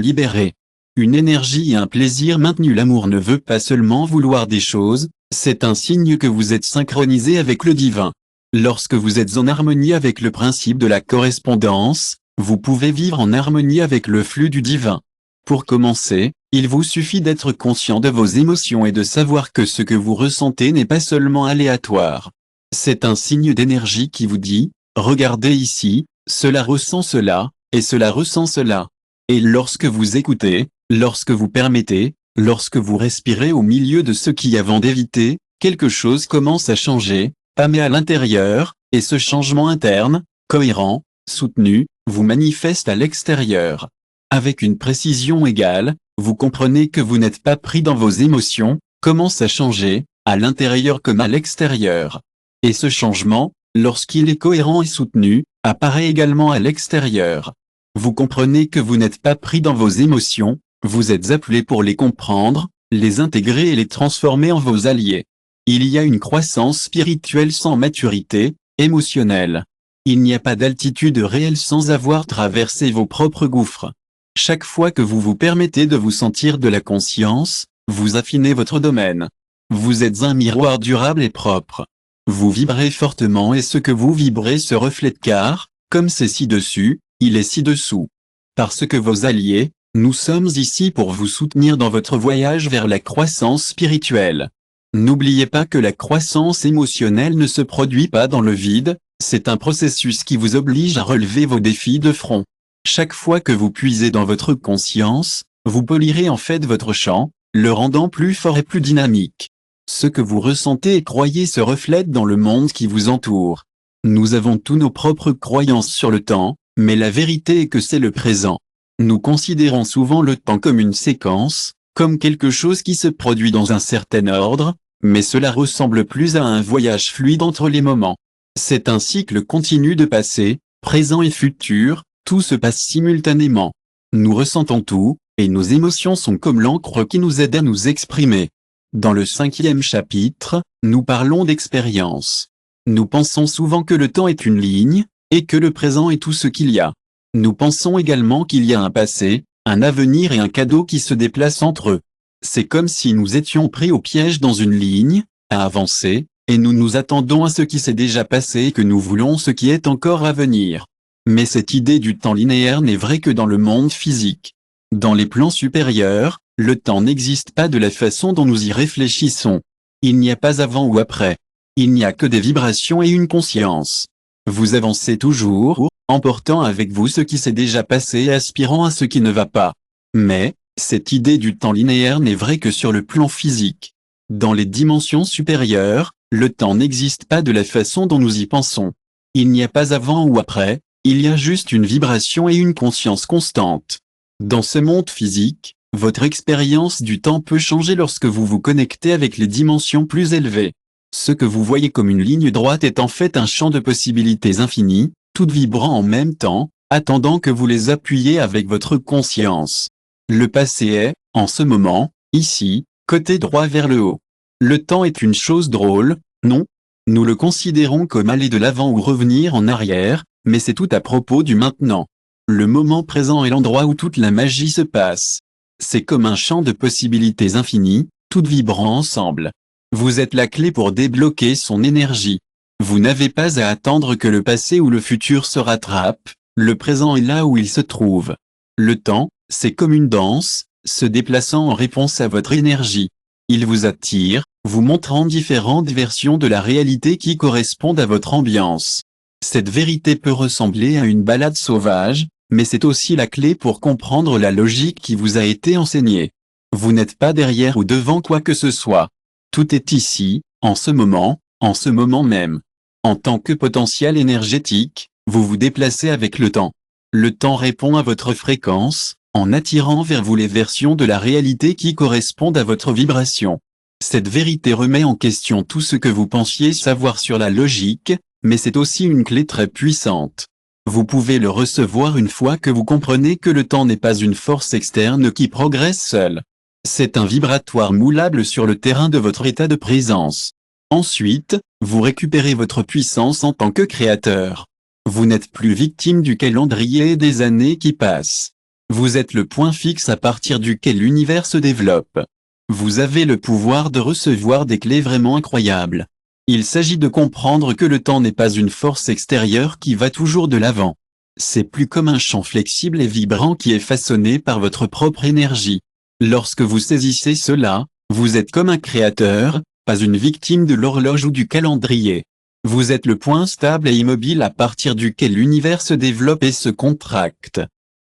libérer. Une énergie et un plaisir maintenu. L'amour ne veut pas seulement vouloir des choses, c'est un signe que vous êtes synchronisé avec le divin. Lorsque vous êtes en harmonie avec le principe de la correspondance, vous pouvez vivre en harmonie avec le flux du divin. Pour commencer, il vous suffit d'être conscient de vos émotions et de savoir que ce que vous ressentez n'est pas seulement aléatoire. C'est un signe d'énergie qui vous dit, regardez ici, cela ressent cela, et cela ressent cela. Et lorsque vous écoutez, lorsque vous permettez, lorsque vous respirez au milieu de ce qui avant d'éviter, quelque chose commence à changer, pas mais à l'intérieur, et ce changement interne, cohérent, soutenu, vous manifeste à l'extérieur. Avec une précision égale, vous comprenez que vous n'êtes pas pris dans vos émotions, commence à changer, à l'intérieur comme à l'extérieur. Et ce changement, lorsqu'il est cohérent et soutenu, apparaît également à l'extérieur. Vous comprenez que vous n'êtes pas pris dans vos émotions, vous êtes appelé pour les comprendre, les intégrer et les transformer en vos alliés. Il y a une croissance spirituelle sans maturité émotionnelle. Il n'y a pas d'altitude réelle sans avoir traversé vos propres gouffres. Chaque fois que vous vous permettez de vous sentir de la conscience, vous affinez votre domaine. Vous êtes un miroir durable et propre. Vous vibrez fortement et ce que vous vibrez se reflète car, comme c'est ci-dessus, il est ci-dessous. Parce que vos alliés, nous sommes ici pour vous soutenir dans votre voyage vers la croissance spirituelle. N'oubliez pas que la croissance émotionnelle ne se produit pas dans le vide, c'est un processus qui vous oblige à relever vos défis de front. Chaque fois que vous puisez dans votre conscience, vous polirez en fait votre champ, le rendant plus fort et plus dynamique. Ce que vous ressentez et croyez se reflète dans le monde qui vous entoure. Nous avons tous nos propres croyances sur le temps, mais la vérité est que c'est le présent. Nous considérons souvent le temps comme une séquence, comme quelque chose qui se produit dans un certain ordre, mais cela ressemble plus à un voyage fluide entre les moments. C'est un cycle continu de passé, présent et futur, tout se passe simultanément. Nous ressentons tout, et nos émotions sont comme l'encre qui nous aide à nous exprimer. Dans le 5e chapitre, nous parlons d'expérience. Nous pensons souvent que le temps est une ligne, et que le présent est tout ce qu'il y a. Nous pensons également qu'il y a un passé, un avenir et un cadeau qui se déplacent entre eux. C'est comme si nous étions pris au piège dans une ligne, à avancer, et nous nous attendons à ce qui s'est déjà passé et que nous voulons ce qui est encore à venir. Mais cette idée du temps linéaire n'est vraie que dans le monde physique. Dans les plans supérieurs, le temps n'existe pas de la façon dont nous y réfléchissons. Il n'y a pas avant ou après. Il n'y a que des vibrations et une conscience. Vous avancez toujours, emportant avec vous ce qui s'est déjà passé et aspirant à ce qui ne va pas. Mais, cette idée du temps linéaire n'est vraie que sur le plan physique. Dans les dimensions supérieures, le temps n'existe pas de la façon dont nous y pensons. Il n'y a pas avant ou après, il y a juste une vibration et une conscience constante. Dans ce monde physique, votre expérience du temps peut changer lorsque vous vous connectez avec les dimensions plus élevées. Ce que vous voyez comme une ligne droite est en fait un champ de possibilités infinies, toutes vibrant en même temps, attendant que vous les appuyiez avec votre conscience. Le passé est, en ce moment, ici, côté droit vers le haut. Le temps est une chose drôle, non? Nous le considérons comme aller de l'avant ou revenir en arrière, mais c'est tout à propos du maintenant. Le moment présent est l'endroit où toute la magie se passe. C'est comme un champ de possibilités infinies, toutes vibrant ensemble. Vous êtes la clé pour débloquer son énergie. Vous n'avez pas à attendre que le passé ou le futur se rattrape, le présent est là où il se trouve. Le temps, c'est comme une danse, se déplaçant en réponse à votre énergie. Il vous attire, vous montrant différentes versions de la réalité qui correspondent à votre ambiance. Cette vérité peut ressembler à une balade sauvage, mais c'est aussi la clé pour comprendre la logique qui vous a été enseignée. Vous n'êtes pas derrière ou devant quoi que ce soit. Tout est ici, en ce moment même. En tant que potentiel énergétique, vous vous déplacez avec le temps. Le temps répond à votre fréquence, en attirant vers vous les versions de la réalité qui correspondent à votre vibration. Cette vérité remet en question tout ce que vous pensiez savoir sur la logique, mais c'est aussi une clé très puissante. Vous pouvez le recevoir une fois que vous comprenez que le temps n'est pas une force externe qui progresse seule. C'est un vibratoire moulable sur le terrain de votre état de présence. Ensuite, vous récupérez votre puissance en tant que créateur. Vous n'êtes plus victime du calendrier et des années qui passent. Vous êtes le point fixe à partir duquel l'univers se développe. Vous avez le pouvoir de recevoir des clés vraiment incroyables. Il s'agit de comprendre que le temps n'est pas une force extérieure qui va toujours de l'avant. C'est plus comme un champ flexible et vibrant qui est façonné par votre propre énergie. Lorsque vous saisissez cela, vous êtes comme un créateur, pas une victime de l'horloge ou du calendrier. Vous êtes le point stable et immobile à partir duquel l'univers se développe et se contracte.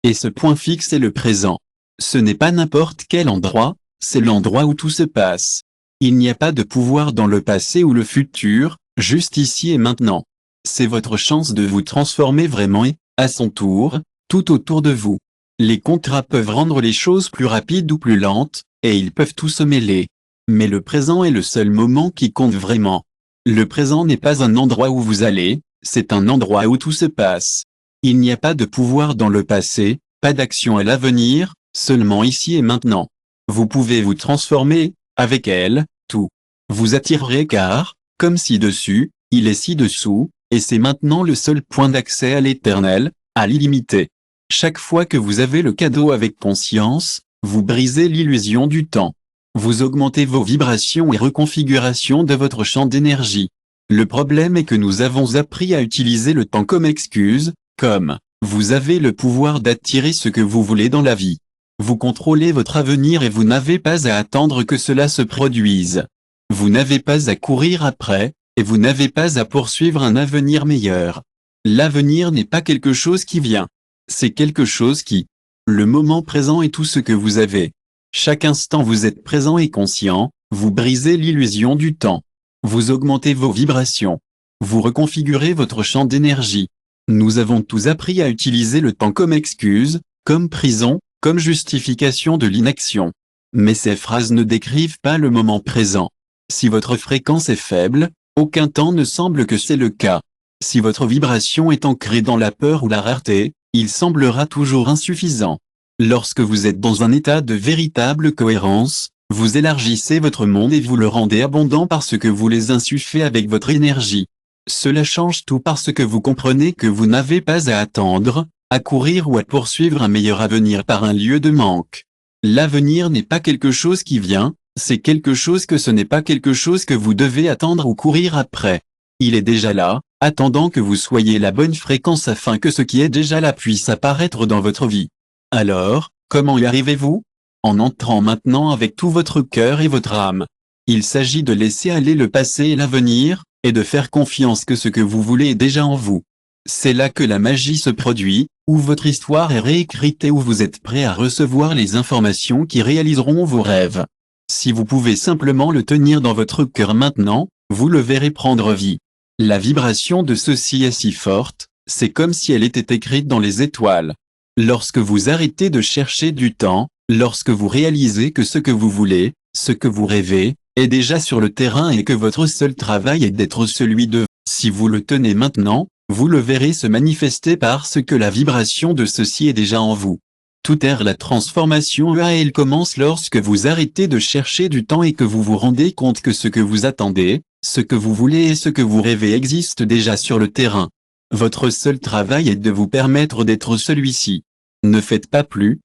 Et ce point fixe est le présent. Ce n'est pas n'importe quel endroit, c'est l'endroit où tout se passe. Il n'y a pas de pouvoir dans le passé ou le futur, juste ici et maintenant. C'est votre chance de vous transformer vraiment et, à son tour, tout autour de vous. Les contrats peuvent rendre les choses plus rapides ou plus lentes, et ils peuvent tous se mêler. Mais le présent est le seul moment qui compte vraiment. Le présent n'est pas un endroit où vous allez, c'est un endroit où tout se passe. Il n'y a pas de pouvoir dans le passé, pas d'action à l'avenir, seulement ici et maintenant. Vous pouvez vous transformer, avec elle, tout. Vous attirerez car, comme ci-dessus, il est ci-dessous, et c'est maintenant le seul point d'accès à l'éternel, à l'illimité. Chaque fois que vous avez le cadeau avec conscience, vous brisez l'illusion du temps. Vous augmentez vos vibrations et reconfigurations de votre champ d'énergie. Le problème est que nous avons appris à utiliser le temps comme excuse, comme « vous avez le pouvoir d'attirer ce que vous voulez dans la vie ». Vous contrôlez votre avenir et vous n'avez pas à attendre que cela se produise. Vous n'avez pas à courir après, et vous n'avez pas à poursuivre un avenir meilleur. L'avenir n'est pas quelque chose qui vient. C'est quelque chose qui. Le moment présent est tout ce que vous avez. Chaque instant vous êtes présent et conscient, vous brisez l'illusion du temps. Vous augmentez vos vibrations. Vous reconfigurez votre champ d'énergie. Nous avons tous appris à utiliser le temps comme excuse, comme prison, comme justification de l'inaction. Mais ces phrases ne décrivent pas le moment présent. Si votre fréquence est faible, aucun temps ne semble que c'est le cas. Si votre vibration est ancrée dans la peur ou la rareté, il semblera toujours insuffisant. Lorsque vous êtes dans un état de véritable cohérence, vous élargissez votre monde et vous le rendez abondant parce que vous les insufflez avec votre énergie. Cela change tout parce que vous comprenez que vous n'avez pas à attendre, à courir ou à poursuivre un meilleur avenir par un lieu de manque. L'avenir n'est pas quelque chose qui vient, c'est quelque chose que ce n'est pas quelque chose que vous devez attendre ou courir après. Il est déjà là, attendant que vous soyez la bonne fréquence afin que ce qui est déjà là puisse apparaître dans votre vie. Alors, comment y arrivez-vous? En entrant maintenant avec tout votre cœur et votre âme. Il s'agit de laisser aller le passé et l'avenir, et de faire confiance que ce que vous voulez est déjà en vous. C'est là que la magie se produit, où votre histoire est réécrite et où vous êtes prêt à recevoir les informations qui réaliseront vos rêves. Si vous pouvez simplement le tenir dans votre cœur maintenant, vous le verrez prendre vie. La vibration de ceci est si forte, c'est comme si elle était écrite dans les étoiles. Lorsque vous arrêtez de chercher du temps, lorsque vous réalisez que ce que vous voulez, ce que vous rêvez, est déjà sur le terrain et que votre seul travail est d'être celui de, si vous le tenez maintenant, vous le verrez se manifester parce que la vibration de ceci est déjà en vous. Tout est la transformation et elle commence lorsque vous arrêtez de chercher du temps et que vous vous rendez compte que ce que vous attendez, ce que vous voulez et ce que vous rêvez existe déjà sur le terrain. Votre seul travail est de vous permettre d'être celui-ci. Ne faites pas plus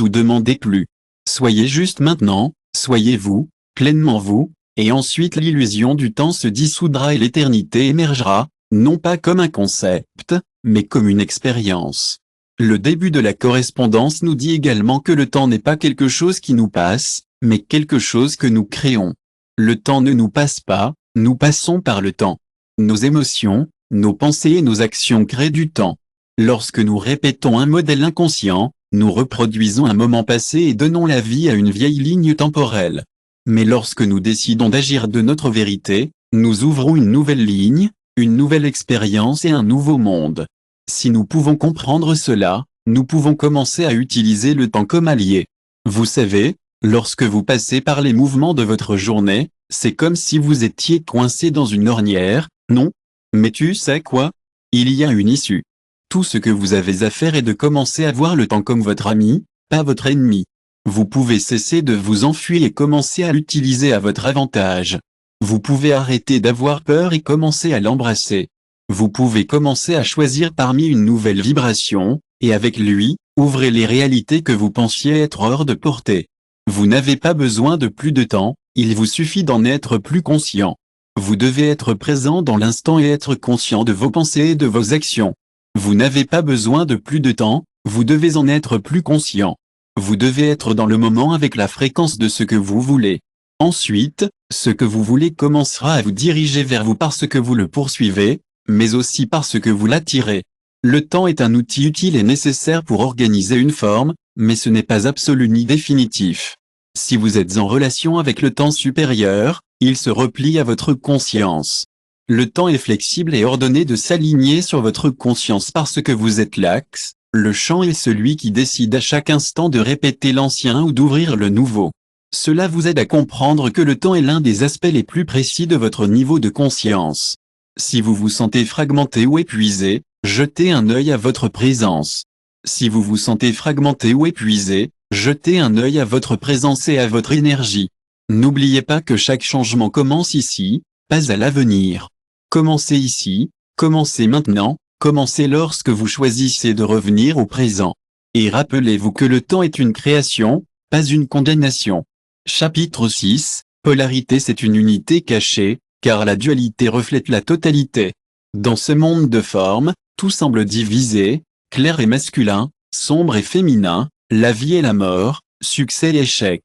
ou demandez plus. Soyez juste maintenant, soyez vous, pleinement vous, et ensuite l'illusion du temps se dissoudra et l'éternité émergera, non pas comme un concept, mais comme une expérience. Le début de la correspondance nous dit également que le temps n'est pas quelque chose qui nous passe, mais quelque chose que nous créons. Le temps ne nous passe pas, nous passons par le temps. Nos émotions, nos pensées et nos actions créent du temps. Lorsque nous répétons un modèle inconscient, nous reproduisons un moment passé et donnons la vie à une vieille ligne temporelle. Mais lorsque nous décidons d'agir de notre vérité, nous ouvrons une nouvelle ligne, une nouvelle expérience et un nouveau monde. Si nous pouvons comprendre cela, nous pouvons commencer à utiliser le temps comme allié. Vous savez, lorsque vous passez par les mouvements de votre journée, c'est comme si vous étiez coincé dans une ornière, non? Mais tu sais quoi? Il y a une issue. Tout ce que vous avez à faire est de commencer à voir le temps comme votre ami, pas votre ennemi. Vous pouvez cesser de vous enfuir et commencer à l'utiliser à votre avantage. Vous pouvez arrêter d'avoir peur et commencer à l'embrasser. Vous pouvez commencer à choisir parmi une nouvelle vibration, et avec lui, ouvrez les réalités que vous pensiez être hors de portée. Vous n'avez pas besoin de plus de temps, il vous suffit d'en être plus conscient. Vous devez être présent dans l'instant et être conscient de vos pensées et de vos actions. Vous n'avez pas besoin de plus de temps, vous devez en être plus conscient. Vous devez être dans le moment avec la fréquence de ce que vous voulez. Ensuite, ce que vous voulez commencera à vous diriger vers vous parce que vous le poursuivez, mais aussi parce que vous l'attirez. Le temps est un outil utile et nécessaire pour organiser une forme, mais ce n'est pas absolu ni définitif. Si vous êtes en relation avec le temps supérieur, il se replie à votre conscience. Le temps est flexible et ordonné de s'aligner sur votre conscience parce que vous êtes l'axe, le champ est celui qui décide à chaque instant de répéter l'ancien ou d'ouvrir le nouveau. Cela vous aide à comprendre que le temps est l'un des aspects les plus précis de votre niveau de conscience. Si vous vous sentez fragmenté ou épuisé, jetez un œil à votre présence. Si vous vous sentez fragmenté ou épuisé, jetez un œil à votre présence et à votre énergie. N'oubliez pas que chaque changement commence ici, pas à l'avenir. Commencez ici, commencez maintenant, commencez lorsque vous choisissez de revenir au présent. Et rappelez-vous que le temps est une création, pas une condamnation. Chapitre 6, Polarité. C'est une unité cachée, car la dualité reflète la totalité. Dans ce monde de formes, tout semble divisé, clair et masculin, sombre et féminin, la vie et la mort, succès et échec,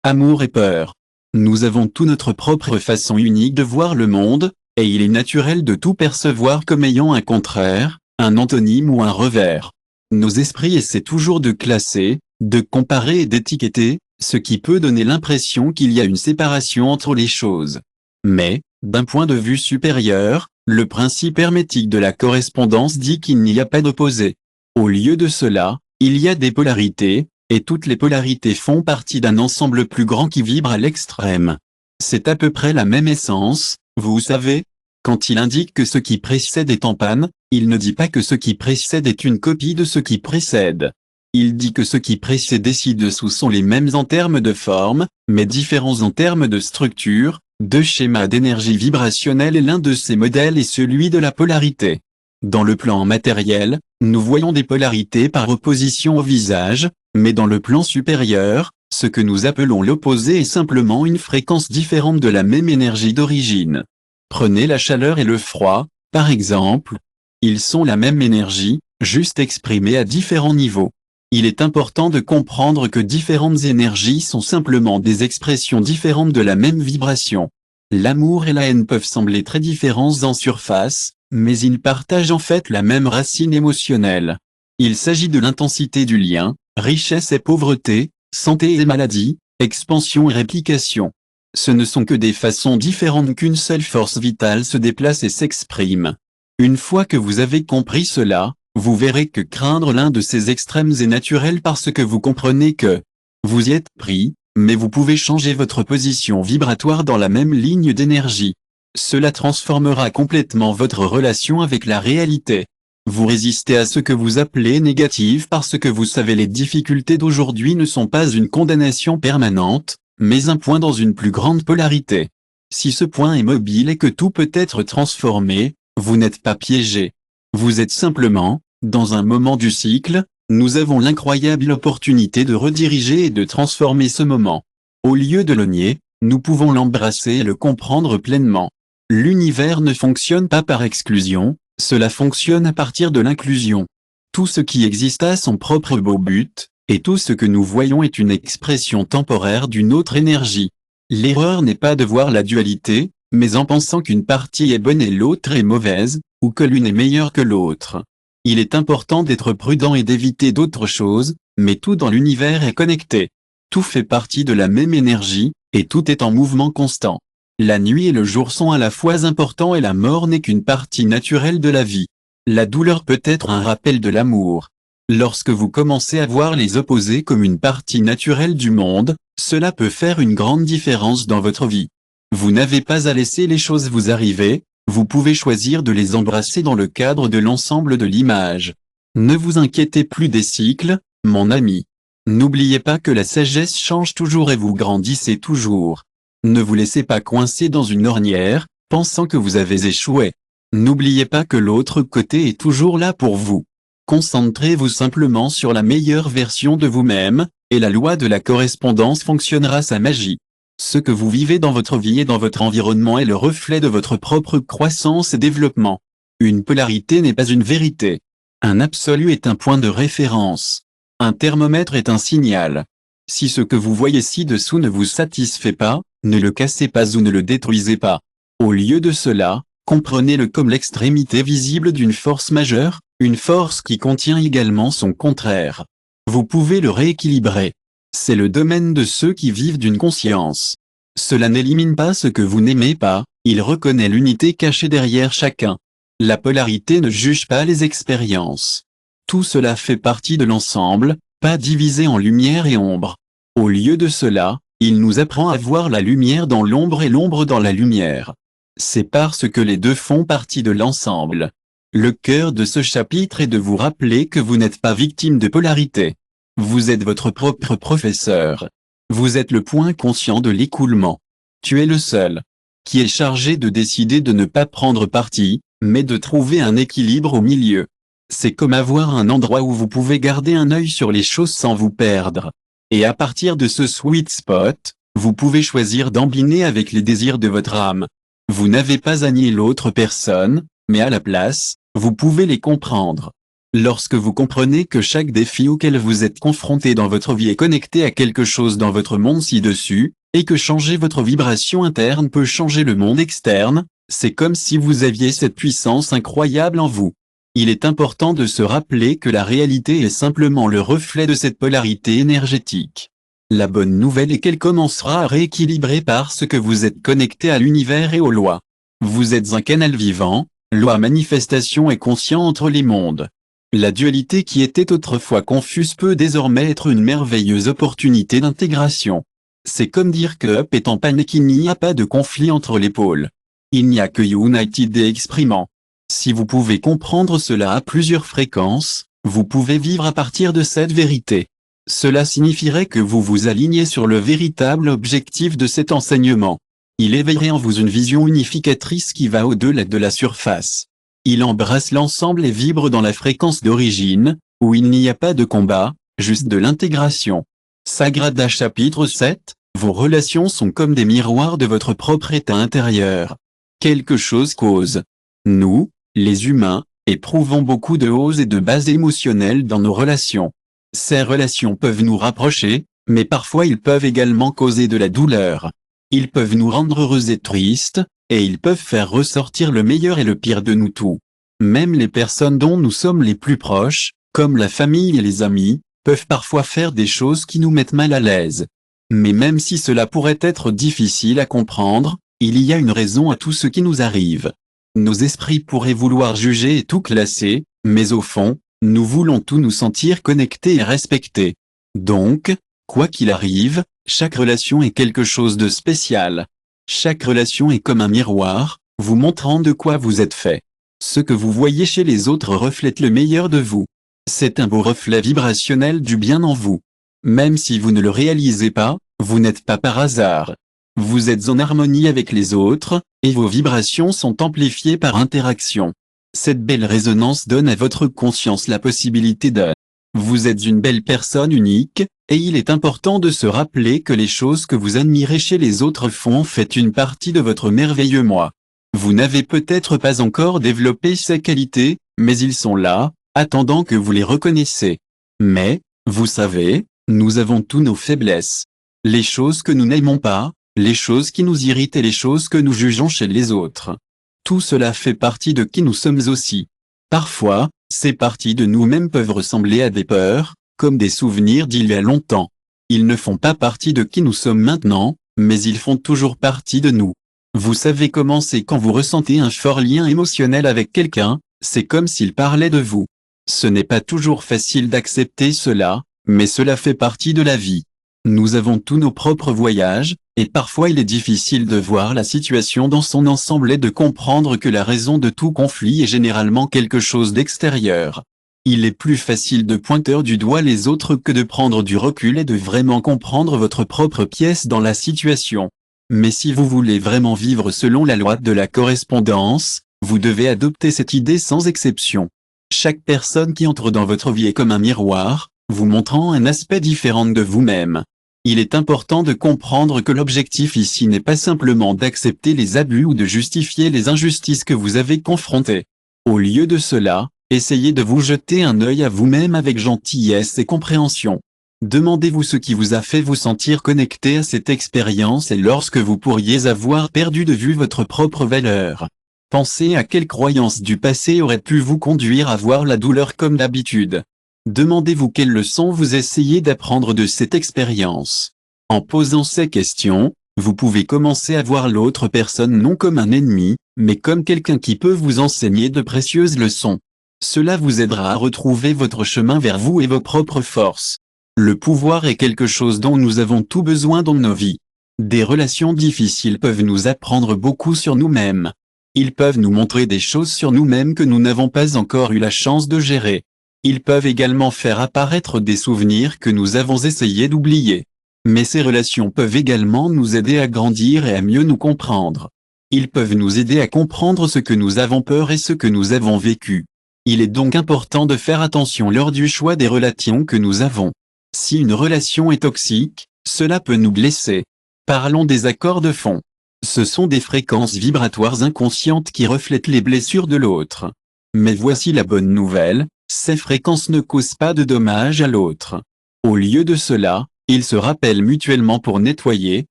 amour et peur. Nous avons tous notre propre façon unique de voir le monde, et il est naturel de tout percevoir comme ayant un contraire, un antonyme ou un revers. Nos esprits essaient toujours de classer, de comparer et d'étiqueter, ce qui peut donner l'impression qu'il y a une séparation entre les choses. Mais, d'un point de vue supérieur, le principe hermétique de la correspondance dit qu'il n'y a pas d'opposé. Au lieu de cela, il y a des polarités, et toutes les polarités font partie d'un ensemble plus grand qui vibre à l'extrême. C'est à peu près la même essence, vous savez. Quand il indique que ce qui précède est en panne, il ne dit pas que ce qui précède est une copie de ce qui précède. Il dit que ce qui précède et ci-dessous sont les mêmes en termes de forme, mais différents en termes de structure, de schéma d'énergie vibrationnelle, et l'un de ces modèles est celui de la polarité. Dans le plan matériel, nous voyons des polarités par opposition au visage, mais dans le plan supérieur, ce que nous appelons l'opposé est simplement une fréquence différente de la même énergie d'origine. Prenez la chaleur et le froid, par exemple. Ils sont la même énergie, juste exprimée à différents niveaux. Il est important de comprendre que différentes énergies sont simplement des expressions différentes de la même vibration. L'amour et la haine peuvent sembler très différents en surface, mais ils partagent en fait la même racine émotionnelle. Il s'agit de l'intensité du lien, richesse et pauvreté, santé et maladie, expansion et réplication. Ce ne sont que des façons différentes qu'une seule force vitale se déplace et s'exprime. Une fois que vous avez compris cela, vous verrez que craindre l'un de ces extrêmes est naturel parce que vous comprenez que vous y êtes pris, mais vous pouvez changer votre position vibratoire dans la même ligne d'énergie. Cela transformera complètement votre relation avec la réalité. Vous résistez à ce que vous appelez négatif parce que vous savez les difficultés d'aujourd'hui ne sont pas une condamnation permanente, mais un point dans une plus grande polarité. Si ce point est mobile et que tout peut être transformé, vous n'êtes pas piégé. Vous êtes simplement, dans un moment du cycle, nous avons l'incroyable opportunité de rediriger et de transformer ce moment. Au lieu de le nier, nous pouvons l'embrasser et le comprendre pleinement. L'univers ne fonctionne pas par exclusion, cela fonctionne à partir de l'inclusion. Tout ce qui existe a son propre beau but, et tout ce que nous voyons est une expression temporaire d'une autre énergie. L'erreur n'est pas de voir la dualité, mais en pensant qu'une partie est bonne et l'autre est mauvaise, ou que l'une est meilleure que l'autre. Il est important d'être prudent et d'éviter d'autres choses, mais tout dans l'univers est connecté. Tout fait partie de la même énergie, et tout est en mouvement constant. La nuit et le jour sont à la fois importants et la mort n'est qu'une partie naturelle de la vie. La douleur peut être un rappel de l'amour. Lorsque vous commencez à voir les opposés comme une partie naturelle du monde, cela peut faire une grande différence dans votre vie. Vous n'avez pas à laisser les choses vous arriver, vous pouvez choisir de les embrasser dans le cadre de l'ensemble de l'image. Ne vous inquiétez plus des cycles, mon ami. N'oubliez pas que la sagesse change toujours et vous grandissez toujours. Ne vous laissez pas coincer dans une ornière, pensant que vous avez échoué. N'oubliez pas que l'autre côté est toujours là pour vous. Concentrez-vous simplement sur la meilleure version de vous-même, et la loi de la correspondance fonctionnera sa magie. Ce que vous vivez dans votre vie et dans votre environnement est le reflet de votre propre croissance et développement. Une polarité n'est pas une vérité. Un absolu est un point de référence. Un thermomètre est un signal. Si ce que vous voyez ci-dessous ne vous satisfait pas, ne le cassez pas ou ne le détruisez pas. Au lieu de cela, comprenez-le comme l'extrémité visible d'une force majeure, une force qui contient également son contraire. Vous pouvez le rééquilibrer. C'est le domaine de ceux qui vivent d'une conscience. Cela n'élimine pas ce que vous n'aimez pas, il reconnaît l'unité cachée derrière chacun. La polarité ne juge pas les expériences. Tout cela fait partie de l'ensemble, pas divisé en lumière et ombre. Au lieu de cela, il nous apprend à voir la lumière dans l'ombre et l'ombre dans la lumière. C'est parce que les deux font partie de l'ensemble. Le cœur de ce chapitre est de vous rappeler que vous n'êtes pas victime de polarité. Vous êtes votre propre professeur. Vous êtes le point conscient de l'écoulement. Tu es le seul qui est chargé de décider de ne pas prendre parti, mais de trouver un équilibre au milieu. C'est comme avoir un endroit où vous pouvez garder un œil sur les choses sans vous perdre. Et à partir de ce sweet spot, vous pouvez choisir d'embiner avec les désirs de votre âme. Vous n'avez pas à nier l'autre personne, mais à la place, vous pouvez les comprendre. Lorsque vous comprenez que chaque défi auquel vous êtes confronté dans votre vie est connecté à quelque chose dans votre monde ci-dessus, et que changer votre vibration interne peut changer le monde externe, c'est comme si vous aviez cette puissance incroyable en vous. Il est important de se rappeler que la réalité est simplement le reflet de cette polarité énergétique. La bonne nouvelle est qu'elle commencera à rééquilibrer parce que vous êtes connecté à l'univers et aux lois. Vous êtes un canal vivant, loi manifestation et conscient entre les mondes. La dualité qui était autrefois confuse peut désormais être une merveilleuse opportunité d'intégration. C'est comme dire que Up est en panne et qu'il n'y a pas de conflit entre les pôles. Il n'y a que United et exprimant. Si vous pouvez comprendre cela à plusieurs fréquences, vous pouvez vivre à partir de cette vérité. Cela signifierait que vous vous alignez sur le véritable objectif de cet enseignement. Il éveillerait en vous une vision unificatrice qui va au-delà de la surface. Il embrasse l'ensemble et vibre dans la fréquence d'origine, où il n'y a pas de combat, juste de l'intégration. Sagrada chapitre 7, vos relations sont comme des miroirs de votre propre état intérieur. Quelque chose cause. Nous, les humains, éprouvons beaucoup de hauts et de bas émotionnels dans nos relations. Ces relations peuvent nous rapprocher, mais parfois ils peuvent également causer de la douleur. Ils peuvent nous rendre heureux et tristes, et ils peuvent faire ressortir le meilleur et le pire de nous tous. Même les personnes dont nous sommes les plus proches, comme la famille et les amis, peuvent parfois faire des choses qui nous mettent mal à l'aise. Mais même si cela pourrait être difficile à comprendre, il y a une raison à tout ce qui nous arrive. Nos esprits pourraient vouloir juger et tout classer, mais au fond, nous voulons tous nous sentir connectés et respectés. Donc, quoi qu'il arrive, chaque relation est quelque chose de spécial. Chaque relation est comme un miroir, vous montrant de quoi vous êtes fait. Ce que vous voyez chez les autres reflète le meilleur de vous. C'est un beau reflet vibrationnel du bien en vous. Même si vous ne le réalisez pas, vous n'êtes pas par hasard. Vous êtes en harmonie avec les autres, et vos vibrations sont amplifiées par interaction. Cette belle résonance donne à votre conscience la possibilité de... Vous êtes une belle personne unique, et il est important de se rappeler que les choses que vous admirez chez les autres font en fait une partie de votre merveilleux moi. Vous n'avez peut-être pas encore développé ces qualités, mais ils sont là, attendant que vous les reconnaissiez. Mais, vous savez, nous avons tous nos faiblesses. Les choses que nous n'aimons pas, les choses qui nous irritent et les choses que nous jugeons chez les autres. Tout cela fait partie de qui nous sommes aussi. Parfois, ces parties de nous-mêmes peuvent ressembler à des peurs, comme des souvenirs d'il y a longtemps. Ils ne font pas partie de qui nous sommes maintenant, mais ils font toujours partie de nous. Vous savez comment c'est quand vous ressentez un fort lien émotionnel avec quelqu'un, c'est comme s'il parlait de vous. Ce n'est pas toujours facile d'accepter cela, mais cela fait partie de la vie. Nous avons tous nos propres voyages, et parfois il est difficile de voir la situation dans son ensemble et de comprendre que la raison de tout conflit est généralement quelque chose d'extérieur. Il est plus facile de pointer du doigt les autres que de prendre du recul et de vraiment comprendre votre propre pièce dans la situation. Mais si vous voulez vraiment vivre selon la loi de la correspondance, vous devez adopter cette idée sans exception. Chaque personne qui entre dans votre vie est comme un miroir, vous montrant un aspect différent de vous-même. Il est important de comprendre que l'objectif ici n'est pas simplement d'accepter les abus ou de justifier les injustices que vous avez confrontées. Au lieu de cela, essayez de vous jeter un œil à vous-même avec gentillesse et compréhension. Demandez-vous ce qui vous a fait vous sentir connecté à cette expérience et lorsque vous pourriez avoir perdu de vue votre propre valeur. Pensez à quelles croyances du passé auraient pu vous conduire à voir la douleur comme d'habitude. Demandez-vous quelles leçons vous essayez d'apprendre de cette expérience. En posant ces questions, vous pouvez commencer à voir l'autre personne non comme un ennemi, mais comme quelqu'un qui peut vous enseigner de précieuses leçons. Cela vous aidera à retrouver votre chemin vers vous et vos propres forces. Le pouvoir est quelque chose dont nous avons tout besoin dans nos vies. Des relations difficiles peuvent nous apprendre beaucoup sur nous-mêmes. Ils peuvent nous montrer des choses sur nous-mêmes que nous n'avons pas encore eu la chance de gérer. Ils peuvent également faire apparaître des souvenirs que nous avons essayé d'oublier. Mais ces relations peuvent également nous aider à grandir et à mieux nous comprendre. Ils peuvent nous aider à comprendre ce que nous avons peur et ce que nous avons vécu. Il est donc important de faire attention lors du choix des relations que nous avons. Si une relation est toxique, cela peut nous blesser. Parlons des accords de fond. Ce sont des fréquences vibratoires inconscientes qui reflètent les blessures de l'autre. Mais voici la bonne nouvelle, ces fréquences ne causent pas de dommages à l'autre. Au lieu de cela, ils se rappellent mutuellement pour nettoyer,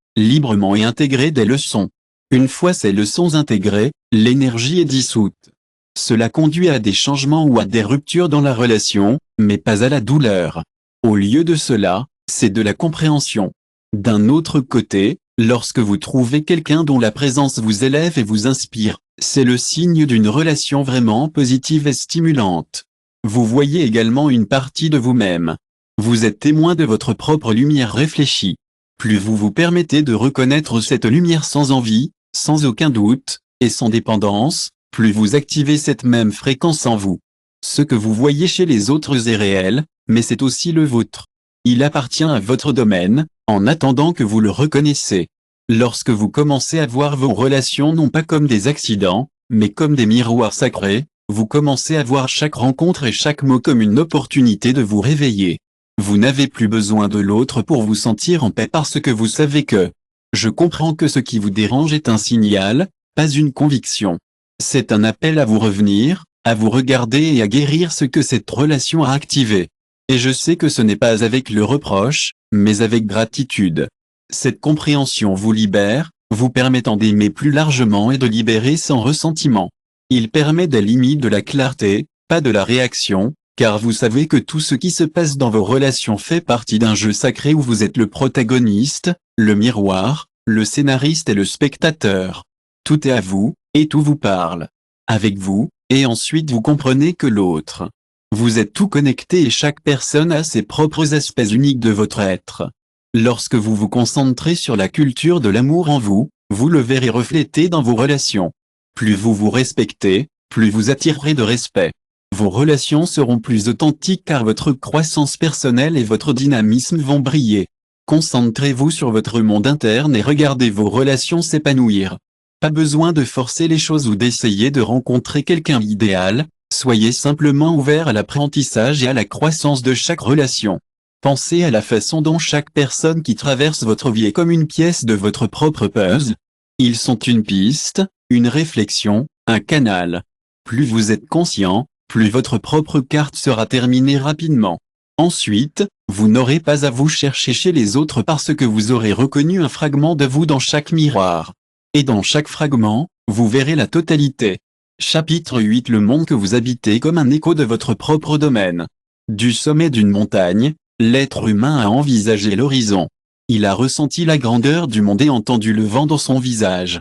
librement et intégrer des leçons. Une fois ces leçons intégrées, l'énergie est dissoute. Cela conduit à des changements ou à des ruptures dans la relation, mais pas à la douleur. Au lieu de cela, c'est de la compréhension. D'un autre côté, lorsque vous trouvez quelqu'un dont la présence vous élève et vous inspire, c'est le signe d'une relation vraiment positive et stimulante. Vous voyez également une partie de vous-même. Vous êtes témoin de votre propre lumière réfléchie. Plus vous vous permettez de reconnaître cette lumière sans envie, sans aucun doute, et sans dépendance, plus vous activez cette même fréquence en vous. Ce que vous voyez chez les autres est réel, mais c'est aussi le vôtre. Il appartient à votre domaine, en attendant que vous le reconnaissiez. Lorsque vous commencez à voir vos relations non pas comme des accidents, mais comme des miroirs sacrés, vous commencez à voir chaque rencontre et chaque mot comme une opportunité de vous réveiller. Vous n'avez plus besoin de l'autre pour vous sentir en paix parce que vous savez que je comprends que ce qui vous dérange est un signal, pas une conviction. C'est un appel à vous revenir, à vous regarder et à guérir ce que cette relation a activé. Et je sais que ce n'est pas avec le reproche, mais avec gratitude. Cette compréhension vous libère, vous permettant d'aimer plus largement et de libérer sans ressentiment. Il permet d'éliminer de la clarté, pas de la réaction, car vous savez que tout ce qui se passe dans vos relations fait partie d'un jeu sacré où vous êtes le protagoniste, le miroir, le scénariste et le spectateur. Tout est à vous, et tout vous parle. Avec vous, et ensuite vous comprenez que l'autre. Vous êtes tout connecté et chaque personne a ses propres aspects uniques de votre être. Lorsque vous vous concentrez sur la culture de l'amour en vous, vous le verrez reflété dans vos relations. Plus vous vous respectez, plus vous attirerez de respect. Vos relations seront plus authentiques car votre croissance personnelle et votre dynamisme vont briller. Concentrez-vous sur votre monde interne et regardez vos relations s'épanouir. Pas besoin de forcer les choses ou d'essayer de rencontrer quelqu'un idéal, soyez simplement ouvert à l'apprentissage et à la croissance de chaque relation. Pensez à la façon dont chaque personne qui traverse votre vie est comme une pièce de votre propre puzzle. Ils sont une piste, une réflexion, un canal. Plus vous êtes conscient, plus votre propre carte sera terminée rapidement. Ensuite, vous n'aurez pas à vous chercher chez les autres parce que vous aurez reconnu un fragment de vous dans chaque miroir. Et dans chaque fragment, vous verrez la totalité. Chapitre 8. Le monde que vous habitez comme un écho de votre propre domaine. Du sommet d'une montagne, l'être humain a envisagé l'horizon. Il a ressenti la grandeur du monde et entendu le vent dans son visage.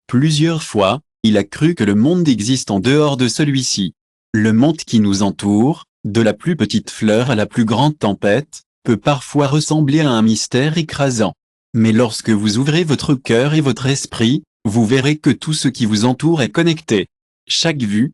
Plusieurs fois, il a cru que le monde existe en dehors de celui-ci. Le monde qui nous entoure, de la plus petite fleur à la plus grande tempête, peut parfois ressembler à un mystère écrasant. Mais lorsque vous ouvrez votre cœur et votre esprit, vous verrez que tout ce qui vous entoure est connecté. Chaque vue,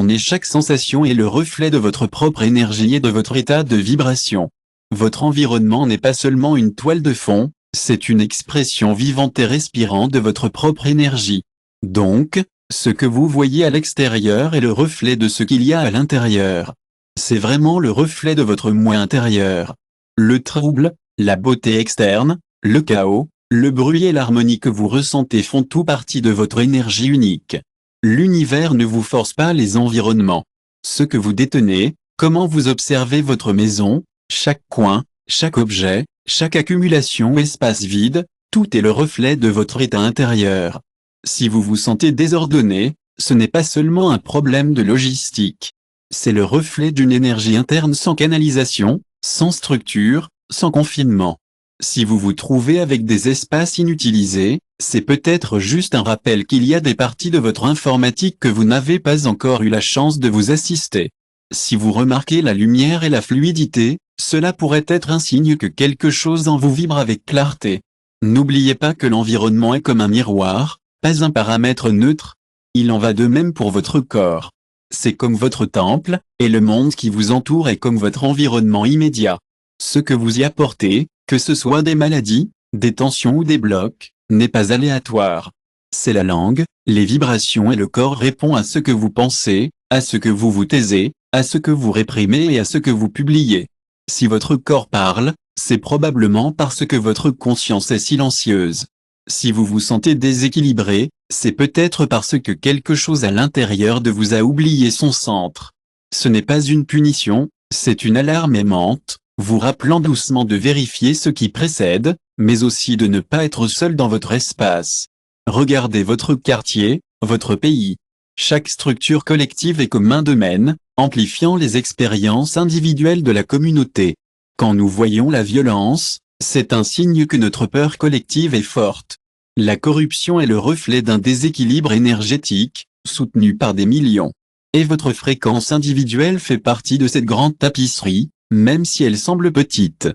Et chaque sensation est le reflet de votre propre énergie et de votre état de vibration. Votre environnement n'est pas seulement une toile de fond, c'est une expression vivante et respirante de votre propre énergie. Donc, ce que vous voyez à l'extérieur est le reflet de ce qu'il y a à l'intérieur. C'est vraiment le reflet de votre moi intérieur. Le trouble, la beauté externe, le chaos, le bruit et l'harmonie que vous ressentez font tout partie de votre énergie unique. L'univers ne vous force pas les environnements. Ce que vous détenez, comment vous observez votre maison, chaque coin, chaque objet, chaque accumulation ou espace vide, tout est le reflet de votre état intérieur. Si vous vous sentez désordonné, ce n'est pas seulement un problème de logistique. C'est le reflet d'une énergie interne sans canalisation, sans structure, sans confinement. Si vous vous trouvez avec des espaces inutilisés, c'est peut-être juste un rappel qu'il y a des parties de votre informatique que vous n'avez pas encore eu la chance de vous assister. Si vous remarquez la lumière et la fluidité, cela pourrait être un signe que quelque chose en vous vibre avec clarté. N'oubliez pas que l'environnement est comme un miroir, pas un paramètre neutre. Il en va de même pour votre corps. C'est comme votre temple, et le monde qui vous entoure est comme votre environnement immédiat. Ce que vous y apportez, que ce soit des maladies, des tensions ou des blocs, n'est pas aléatoire. C'est la langue, les vibrations et le corps répond à ce que vous pensez, à ce que vous vous taisez, à ce que vous réprimez et à ce que vous publiez. Si votre corps parle, c'est probablement parce que votre conscience est silencieuse. Si vous vous sentez déséquilibré, c'est peut-être parce que quelque chose à l'intérieur de vous a oublié son centre. Ce n'est pas une punition, c'est une alarme aimante, vous rappelant doucement de vérifier ce qui précède, mais aussi de ne pas être seul dans votre espace. Regardez votre quartier, votre pays. Chaque structure collective est comme un domaine, amplifiant les expériences individuelles de la communauté. Quand nous voyons la violence, c'est un signe que notre peur collective est forte. La corruption est le reflet d'un déséquilibre énergétique, soutenu par des millions. Et votre fréquence individuelle fait partie de cette grande tapisserie, même si elle semble petite.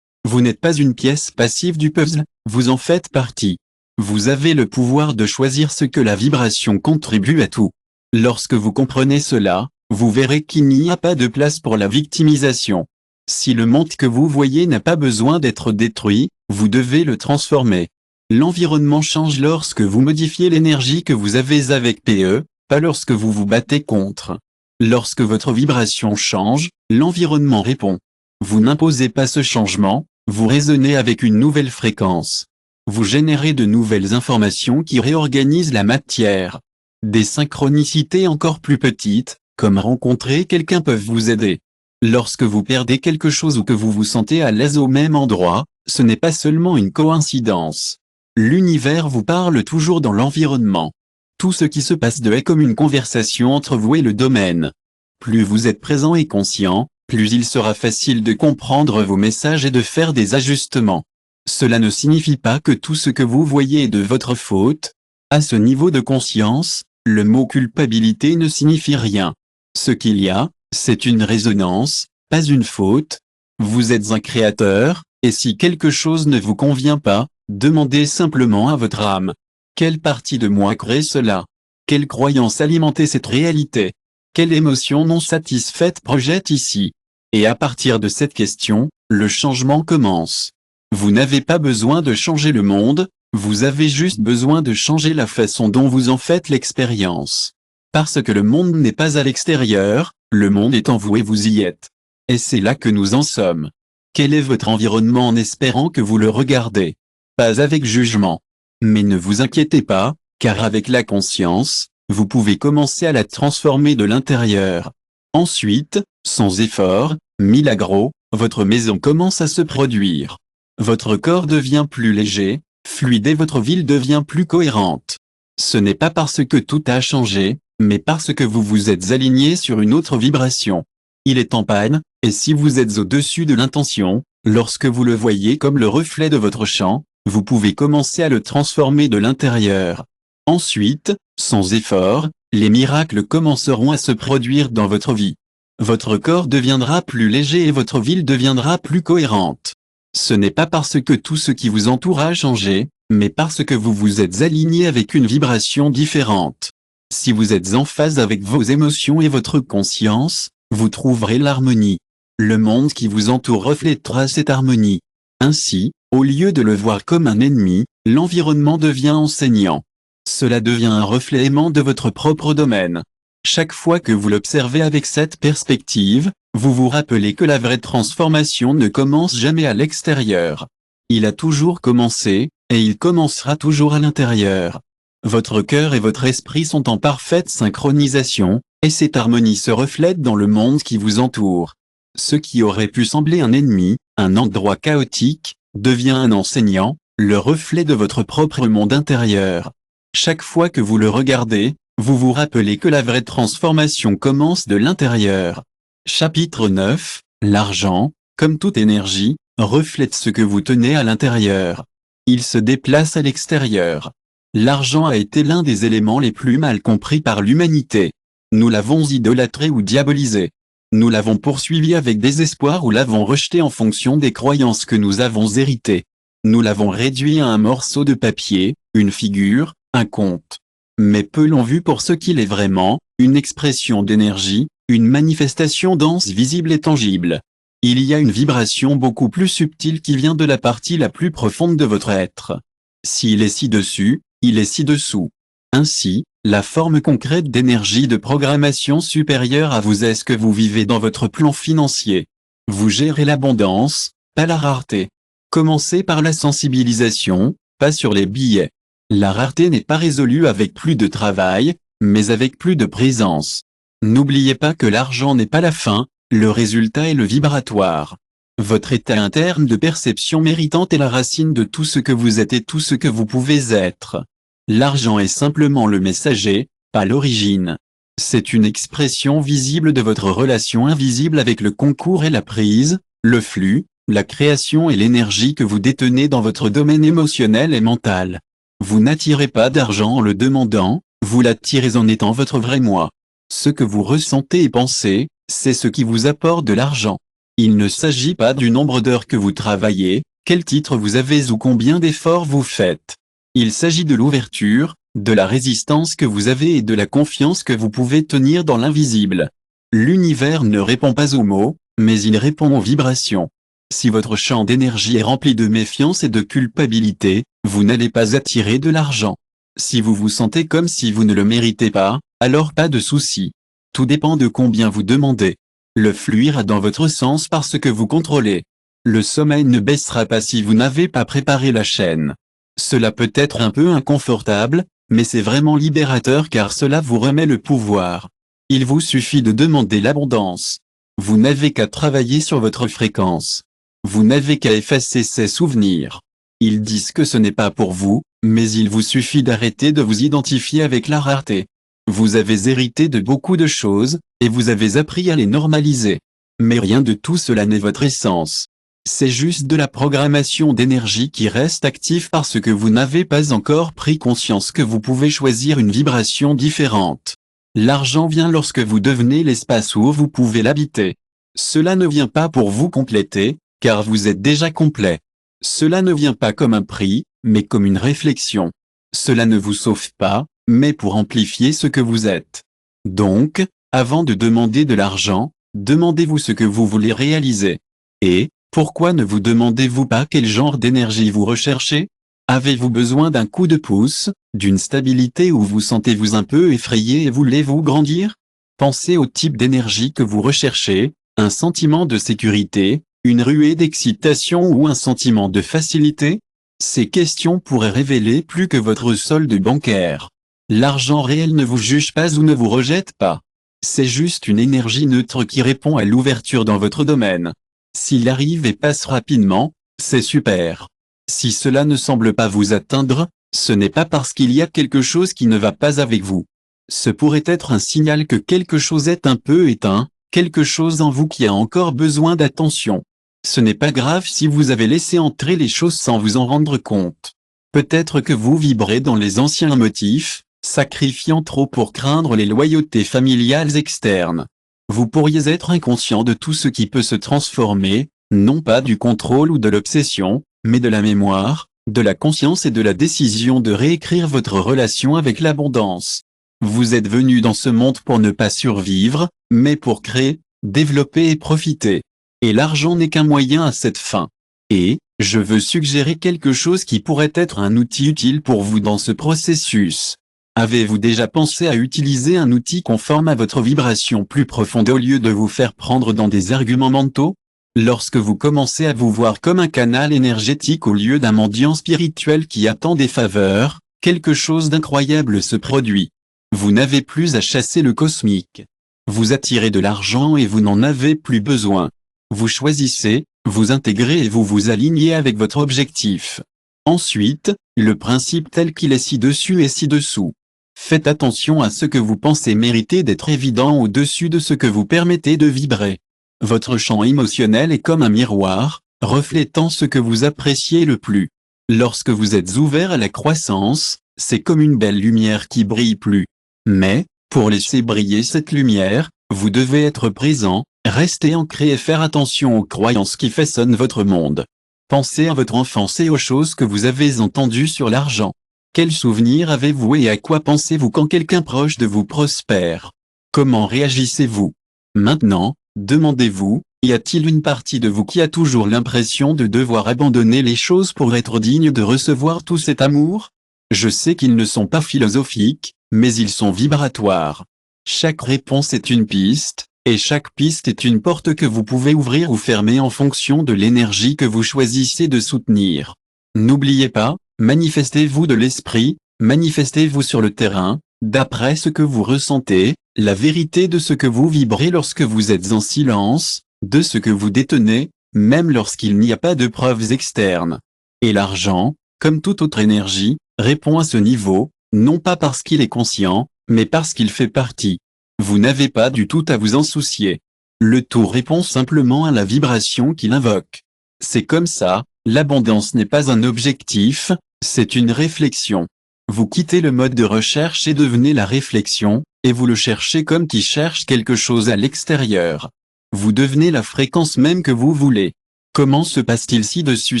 Vous n'êtes pas une pièce passive du puzzle, vous en faites partie. Vous avez le pouvoir de choisir ce que la vibration contribue à tout. Lorsque vous comprenez cela, vous verrez qu'il n'y a pas de place pour la victimisation. Si le monde que vous voyez n'a pas besoin d'être détruit, vous devez le transformer. L'environnement change lorsque vous modifiez l'énergie que vous avez avec PE, pas lorsque vous vous battez contre. Lorsque votre vibration change, l'environnement répond. Vous n'imposez pas ce changement, vous résonnez avec une nouvelle fréquence. Vous générez de nouvelles informations qui réorganisent la matière. Des synchronicités encore plus petites, comme rencontrer quelqu'un, peuvent vous aider. Lorsque vous perdez quelque chose ou que vous vous sentez à l'aise au même endroit, ce n'est pas seulement une coïncidence. L'univers vous parle toujours dans l'environnement. Tout ce qui se passe est comme une conversation entre vous et le domaine. Plus vous êtes présent et conscient, plus il sera facile de comprendre vos messages et de faire des ajustements. Cela ne signifie pas que tout ce que vous voyez est de votre faute. À ce niveau de conscience, le mot culpabilité ne signifie rien. Ce qu'il y a, c'est une résonance, pas une faute. Vous êtes un créateur, et si quelque chose ne vous convient pas, demandez simplement à votre âme. Quelle partie de moi crée cela? Quelle croyance alimentait cette réalité? Quelle émotion non satisfaite projette ici? Et à partir de cette question, le changement commence. Vous n'avez pas besoin de changer le monde, vous avez juste besoin de changer la façon dont vous en faites l'expérience. Parce que le monde n'est pas à l'extérieur, le monde est en vous et vous y êtes. Et c'est là que nous en sommes. Quel est votre environnement en espérant que vous le regardez? Pas avec jugement. Mais ne vous inquiétez pas, car avec la conscience, vous pouvez commencer à la transformer de l'intérieur. Ensuite, sans effort, milagro, votre maison commence à se produire. Votre corps devient plus léger, fluide et votre ville devient plus cohérente. Ce n'est pas parce que tout a changé, mais parce que vous vous êtes aligné sur une autre vibration. Il est en panne, et si vous êtes au-dessus de l'intention, lorsque vous le voyez comme le reflet de votre champ, vous pouvez commencer à le transformer de l'intérieur. Ensuite, sans effort, les miracles commenceront à se produire dans votre vie. Votre corps deviendra plus léger et votre ville deviendra plus cohérente. Ce n'est pas parce que tout ce qui vous entoure a changé, mais parce que vous vous êtes aligné avec une vibration différente. Si vous êtes en phase avec vos émotions et votre conscience, vous trouverez l'harmonie. Le monde qui vous entoure reflètera cette harmonie. Ainsi, au lieu de le voir comme un ennemi, l'environnement devient enseignant. Cela devient un reflet aimant de votre propre domaine. Chaque fois que vous l'observez avec cette perspective, vous vous rappelez que la vraie transformation ne commence jamais à l'extérieur. Il a toujours commencé, et il commencera toujours à l'intérieur. Votre cœur et votre esprit sont en parfaite synchronisation, et cette harmonie se reflète dans le monde qui vous entoure. Ce qui aurait pu sembler un ennemi, un endroit chaotique, devient un enseignant, le reflet de votre propre monde intérieur. Chaque fois que vous le regardez, vous vous rappelez que la vraie transformation commence de l'intérieur. Chapitre 9, l'argent, comme toute énergie, reflète ce que vous tenez à l'intérieur. Il se déplace à l'extérieur. L'argent a été l'un des éléments les plus mal compris par l'humanité. Nous l'avons idolâtré ou diabolisé. Nous l'avons poursuivi avec désespoir ou l'avons rejeté en fonction des croyances que nous avons héritées. Nous l'avons réduit à un morceau de papier, une figure, un conte. Mais peu l'ont vu pour ce qu'il est vraiment, une expression d'énergie, une manifestation dense, visible et tangible. Il y a une vibration beaucoup plus subtile qui vient de la partie la plus profonde de votre être. S'il est ci-dessus, il est ci-dessous. Ainsi, la forme concrète d'énergie de programmation supérieure à vous est ce que vous vivez dans votre plan financier. Vous gérez l'abondance, pas la rareté. Commencez par la sensibilisation, pas sur les billets. La rareté n'est pas résolue avec plus de travail, mais avec plus de présence. N'oubliez pas que l'argent n'est pas la fin, le résultat est le vibratoire. Votre état interne de perception méritante est la racine de tout ce que vous êtes et tout ce que vous pouvez être. L'argent est simplement le messager, pas l'origine. C'est une expression visible de votre relation invisible avec le concours et la prise, le flux, la création et l'énergie que vous détenez dans votre domaine émotionnel et mental. Vous n'attirez pas d'argent en le demandant, vous l'attirez en étant votre vrai moi. Ce que vous ressentez et pensez, c'est ce qui vous apporte de l'argent. Il ne s'agit pas du nombre d'heures que vous travaillez, quel titre vous avez ou combien d'efforts vous faites. Il s'agit de l'ouverture, de la résistance que vous avez et de la confiance que vous pouvez tenir dans l'invisible. L'univers ne répond pas aux mots, mais il répond aux vibrations. Si votre champ d'énergie est rempli de méfiance et de culpabilité, vous n'allez pas attirer de l'argent. Si vous vous sentez comme si vous ne le méritez pas, alors pas de souci. Tout dépend de combien vous demandez. Le flux ira dans votre sens parce que vous contrôlez. Le sommeil ne baissera pas si vous n'avez pas préparé la chaîne. Cela peut être un peu inconfortable, mais c'est vraiment libérateur car cela vous remet le pouvoir. Il vous suffit de demander l'abondance. Vous n'avez qu'à travailler sur votre fréquence. Vous n'avez qu'à effacer ces souvenirs. Ils disent que ce n'est pas pour vous, mais il vous suffit d'arrêter de vous identifier avec la rareté. Vous avez hérité de beaucoup de choses, et vous avez appris à les normaliser. Mais rien de tout cela n'est votre essence. C'est juste de la programmation d'énergie qui reste active parce que vous n'avez pas encore pris conscience que vous pouvez choisir une vibration différente. L'argent vient lorsque vous devenez l'espace où vous pouvez l'habiter. Cela ne vient pas pour vous compléter, car vous êtes déjà complet. Cela ne vient pas comme un prix, mais comme une réflexion. Cela ne vous sauve pas, mais pour amplifier ce que vous êtes. Donc, avant de demander de l'argent, demandez-vous ce que vous voulez réaliser. Et, pourquoi ne vous demandez-vous pas quel genre d'énergie vous recherchez? Avez-vous besoin d'un coup de pouce, d'une stabilité ou vous sentez-vous un peu effrayé et voulez-vous grandir? Pensez au type d'énergie que vous recherchez, un sentiment de sécurité, une ruée d'excitation ou un sentiment de facilité? Ces questions pourraient révéler plus que votre solde bancaire. L'argent réel ne vous juge pas ou ne vous rejette pas. C'est juste une énergie neutre qui répond à l'ouverture dans votre domaine. S'il arrive et passe rapidement, c'est super. Si cela ne semble pas vous atteindre, ce n'est pas parce qu'il y a quelque chose qui ne va pas avec vous. Ce pourrait être un signal que quelque chose est un peu éteint, quelque chose en vous qui a encore besoin d'attention. Ce n'est pas grave si vous avez laissé entrer les choses sans vous en rendre compte. Peut-être que vous vibrez dans les anciens motifs, sacrifiant trop pour craindre les loyautés familiales externes. Vous pourriez être inconscient de tout ce qui peut se transformer, non pas du contrôle ou de l'obsession, mais de la mémoire, de la conscience et de la décision de réécrire votre relation avec l'abondance. Vous êtes venu dans ce monde pour ne pas survivre, mais pour créer, développer et profiter. Et l'argent n'est qu'un moyen à cette fin. Et, je veux suggérer quelque chose qui pourrait être un outil utile pour vous dans ce processus. Avez-vous déjà pensé à utiliser un outil conforme à votre vibration plus profonde au lieu de vous faire prendre dans des arguments mentaux? Lorsque vous commencez à vous voir comme un canal énergétique au lieu d'un mendiant spirituel qui attend des faveurs, quelque chose d'incroyable se produit. Vous n'avez plus à chasser le cosmique. Vous attirez de l'argent et vous n'en avez plus besoin. Vous choisissez, vous intégrez et vous vous alignez avec votre objectif. Ensuite, le principe tel qu'il est ci-dessus et ci-dessous. Faites attention à ce que vous pensez mériter d'être évident au-dessus de ce que vous permettez de vibrer. Votre champ émotionnel est comme un miroir, reflétant ce que vous appréciez le plus. Lorsque vous êtes ouvert à la croissance, c'est comme une belle lumière qui brille plus. Mais, pour laisser briller cette lumière, vous devez être présent, rester ancré et faire attention aux croyances qui façonnent votre monde. Pensez à votre enfance et aux choses que vous avez entendues sur l'argent. Quels souvenirs avez-vous et à quoi pensez-vous quand quelqu'un proche de vous prospère? Comment réagissez-vous? Maintenant, demandez-vous, y a-t-il une partie de vous qui a toujours l'impression de devoir abandonner les choses pour être digne de recevoir tout cet amour? Je sais qu'ils ne sont pas philosophiques, mais ils sont vibratoires. Chaque réponse est une piste, et chaque piste est une porte que vous pouvez ouvrir ou fermer en fonction de l'énergie que vous choisissez de soutenir. N'oubliez pas, manifestez-vous de l'esprit, manifestez-vous sur le terrain, d'après ce que vous ressentez, la vérité de ce que vous vibrez lorsque vous êtes en silence, de ce que vous détenez, même lorsqu'il n'y a pas de preuves externes. Et l'argent, comme toute autre énergie, répond à ce niveau, non pas parce qu'il est conscient, mais parce qu'il fait partie. Vous n'avez pas du tout à vous en soucier. Le tout répond simplement à la vibration qu'il invoque. C'est comme ça, l'abondance n'est pas un objectif, c'est une réflexion. Vous quittez le mode de recherche et devenez la réflexion, et vous le cherchez comme qui cherche quelque chose à l'extérieur. Vous devenez la fréquence même que vous voulez. Comment se passe-t-il ci-dessus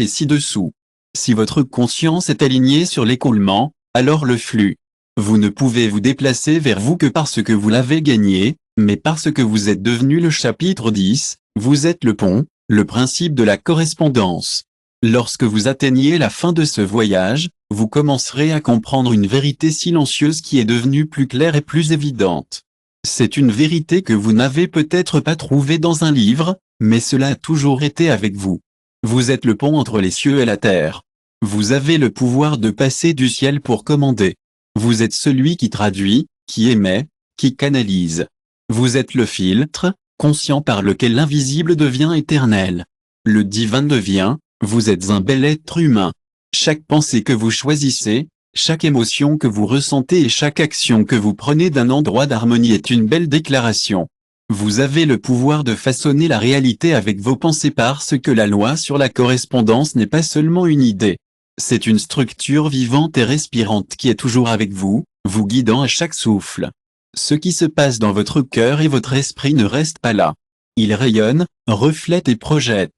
et ci-dessous? Si votre conscience est alignée sur l'écoulement, alors le flux. Vous ne pouvez vous déplacer vers vous que parce que vous l'avez gagné, mais parce que vous êtes devenu le chapitre 10, vous êtes le pont, le principe de la correspondance. Lorsque vous atteignez la fin de ce voyage, vous commencerez à comprendre une vérité silencieuse qui est devenue plus claire et plus évidente. C'est une vérité que vous n'avez peut-être pas trouvée dans un livre, mais cela a toujours été avec vous. Vous êtes le pont entre les cieux et la terre. Vous avez le pouvoir de passer du ciel pour commander. Vous êtes celui qui traduit, qui émet, qui canalise. Vous êtes le filtre, conscient par lequel l'invisible devient éternel. Le divin devient, vous êtes un bel être humain. Chaque pensée que vous choisissez, chaque émotion que vous ressentez et chaque action que vous prenez d'un endroit d'harmonie est une belle déclaration. Vous avez le pouvoir de façonner la réalité avec vos pensées parce que la loi sur la correspondance n'est pas seulement une idée. C'est une structure vivante et respirante qui est toujours avec vous, vous guidant à chaque souffle. Ce qui se passe dans votre cœur et votre esprit ne reste pas là. Il rayonne, reflète et projette.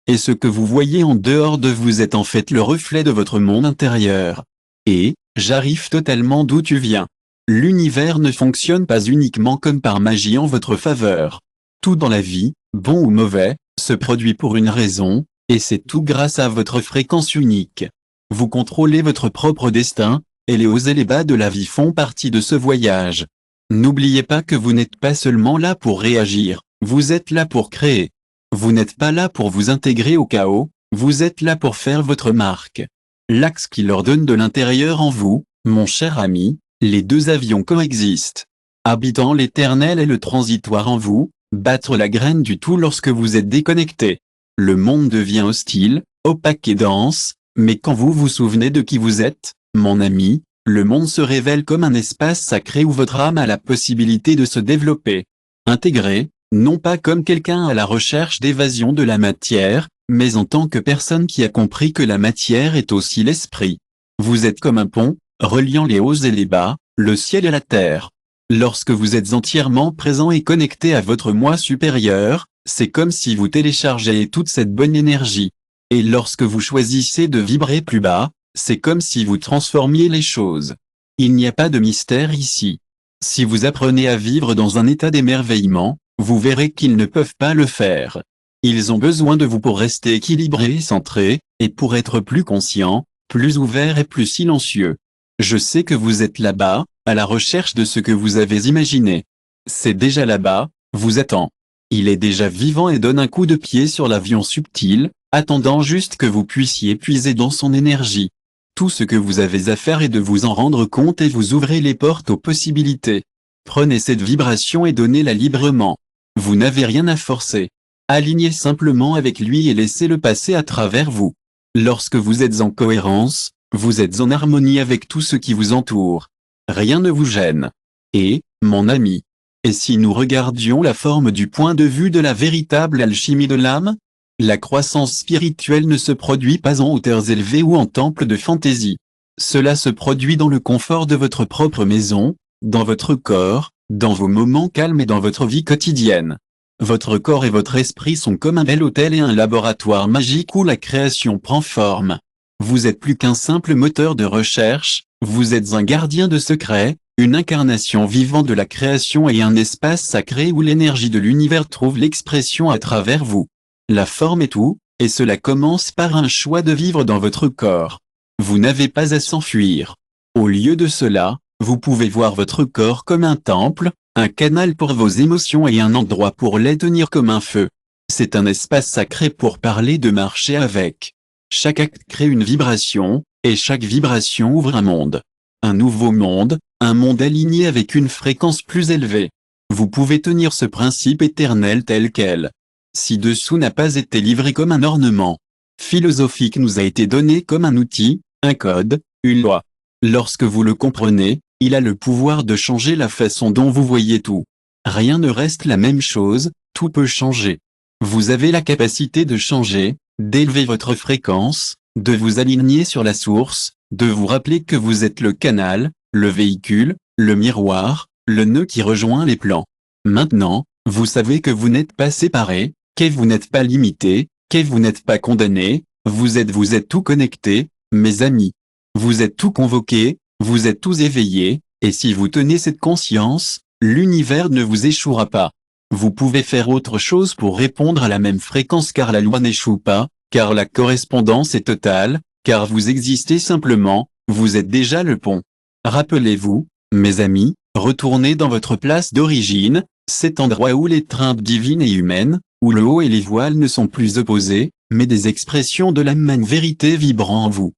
Et ce que vous voyez en dehors de vous est en fait le reflet de votre monde intérieur. Et, j'arrive totalement d'où tu viens. L'univers ne fonctionne pas uniquement comme par magie en votre faveur. Tout dans la vie, bon ou mauvais, se produit pour une raison, et c'est tout grâce à votre fréquence unique. Vous contrôlez votre propre destin, et les hauts et les bas de la vie font partie de ce voyage. N'oubliez pas que vous n'êtes pas seulement là pour réagir, vous êtes là pour créer. Vous n'êtes pas là pour vous intégrer au chaos, vous êtes là pour faire votre marque. L'axe qui l'ordonne de l'intérieur en vous, mon cher ami, les deux avions coexistent. Habitant l'éternel et le transitoire en vous, battre la graine du tout lorsque vous êtes déconnecté. Le monde devient hostile, opaque et dense, mais quand vous vous souvenez de qui vous êtes, mon ami, le monde se révèle comme un espace sacré où votre âme a la possibilité de se développer. Intégré, non pas comme quelqu'un à la recherche d'évasion de la matière, mais en tant que personne qui a compris que la matière est aussi l'esprit. Vous êtes comme un pont, reliant les hauts et les bas, le ciel et la terre. Lorsque vous êtes entièrement présent et connecté à votre moi supérieur, c'est comme si vous téléchargez toute cette bonne énergie. Et lorsque vous choisissez de vibrer plus bas, c'est comme si vous transformiez les choses. Il n'y a pas de mystère ici. Si vous apprenez à vivre dans un état d'émerveillement, vous verrez qu'ils ne peuvent pas le faire. Ils ont besoin de vous pour rester équilibrés et centrés, et pour être plus conscients, plus ouverts et plus silencieux. Je sais que vous êtes là-bas, à la recherche de ce que vous avez imaginé. C'est déjà là-bas, vous attend. Il est déjà vivant et donne un coup de pied sur l'avion subtil, attendant juste que vous puissiez puiser dans son énergie. Tout ce que vous avez à faire est de vous en rendre compte et vous ouvrez les portes aux possibilités. Prenez cette vibration et donnez-la librement. Vous n'avez rien à forcer. Alignez simplement avec lui et laissez-le passer à travers vous. Lorsque vous êtes en cohérence, vous êtes en harmonie avec tout ce qui vous entoure. Rien ne vous gêne. Et, mon ami, et si nous regardions la forme du point de vue de la véritable alchimie de l'âme? La croissance spirituelle ne se produit pas en hauteurs élevées ou en temples de fantaisie. Cela se produit dans le confort de votre propre maison, dans votre corps, dans vos moments calmes et dans votre vie quotidienne. Votre corps et votre esprit sont comme un bel hôtel et un laboratoire magique où la création prend forme. Vous êtes plus qu'un simple moteur de recherche, vous êtes un gardien de secrets, une incarnation vivante de la création et un espace sacré où l'énergie de l'univers trouve l'expression à travers vous. La forme est tout, et cela commence par un choix de vivre dans votre corps. Vous n'avez pas à s'enfuir. Au lieu de cela, vous pouvez voir votre corps comme un temple, un canal pour vos émotions et un endroit pour les tenir comme un feu. C'est un espace sacré pour parler de marcher avec. Chaque acte crée une vibration, et chaque vibration ouvre un monde. Un nouveau monde, un monde aligné avec une fréquence plus élevée. Vous pouvez tenir ce principe éternel tel quel. Ci-dessous n'a pas été livré comme un ornement philosophique, nous a été donné comme un outil, un code, une loi. Lorsque vous le comprenez, il a le pouvoir de changer la façon dont vous voyez tout. Rien ne reste la même chose, tout peut changer. Vous avez la capacité de changer, d'élever votre fréquence, de vous aligner sur la source, de vous rappeler que vous êtes le canal, le véhicule, le miroir, le nœud qui rejoint les plans. Maintenant, vous savez que vous n'êtes pas séparés, que vous n'êtes pas limité, que vous n'êtes pas condamné, vous êtes tout connecté, mes amis. Vous êtes tout convoqué, vous êtes tous éveillés, et si vous tenez cette conscience, l'univers ne vous échouera pas. Vous pouvez faire autre chose pour répondre à la même fréquence car la loi n'échoue pas, car la correspondance est totale, car vous existez simplement, vous êtes déjà le pont. Rappelez-vous, mes amis, retournez dans votre place d'origine, cet endroit où l'étreinte divine et humaine, où le haut et les voiles ne sont plus opposés, mais des expressions de la même vérité vibrant en vous.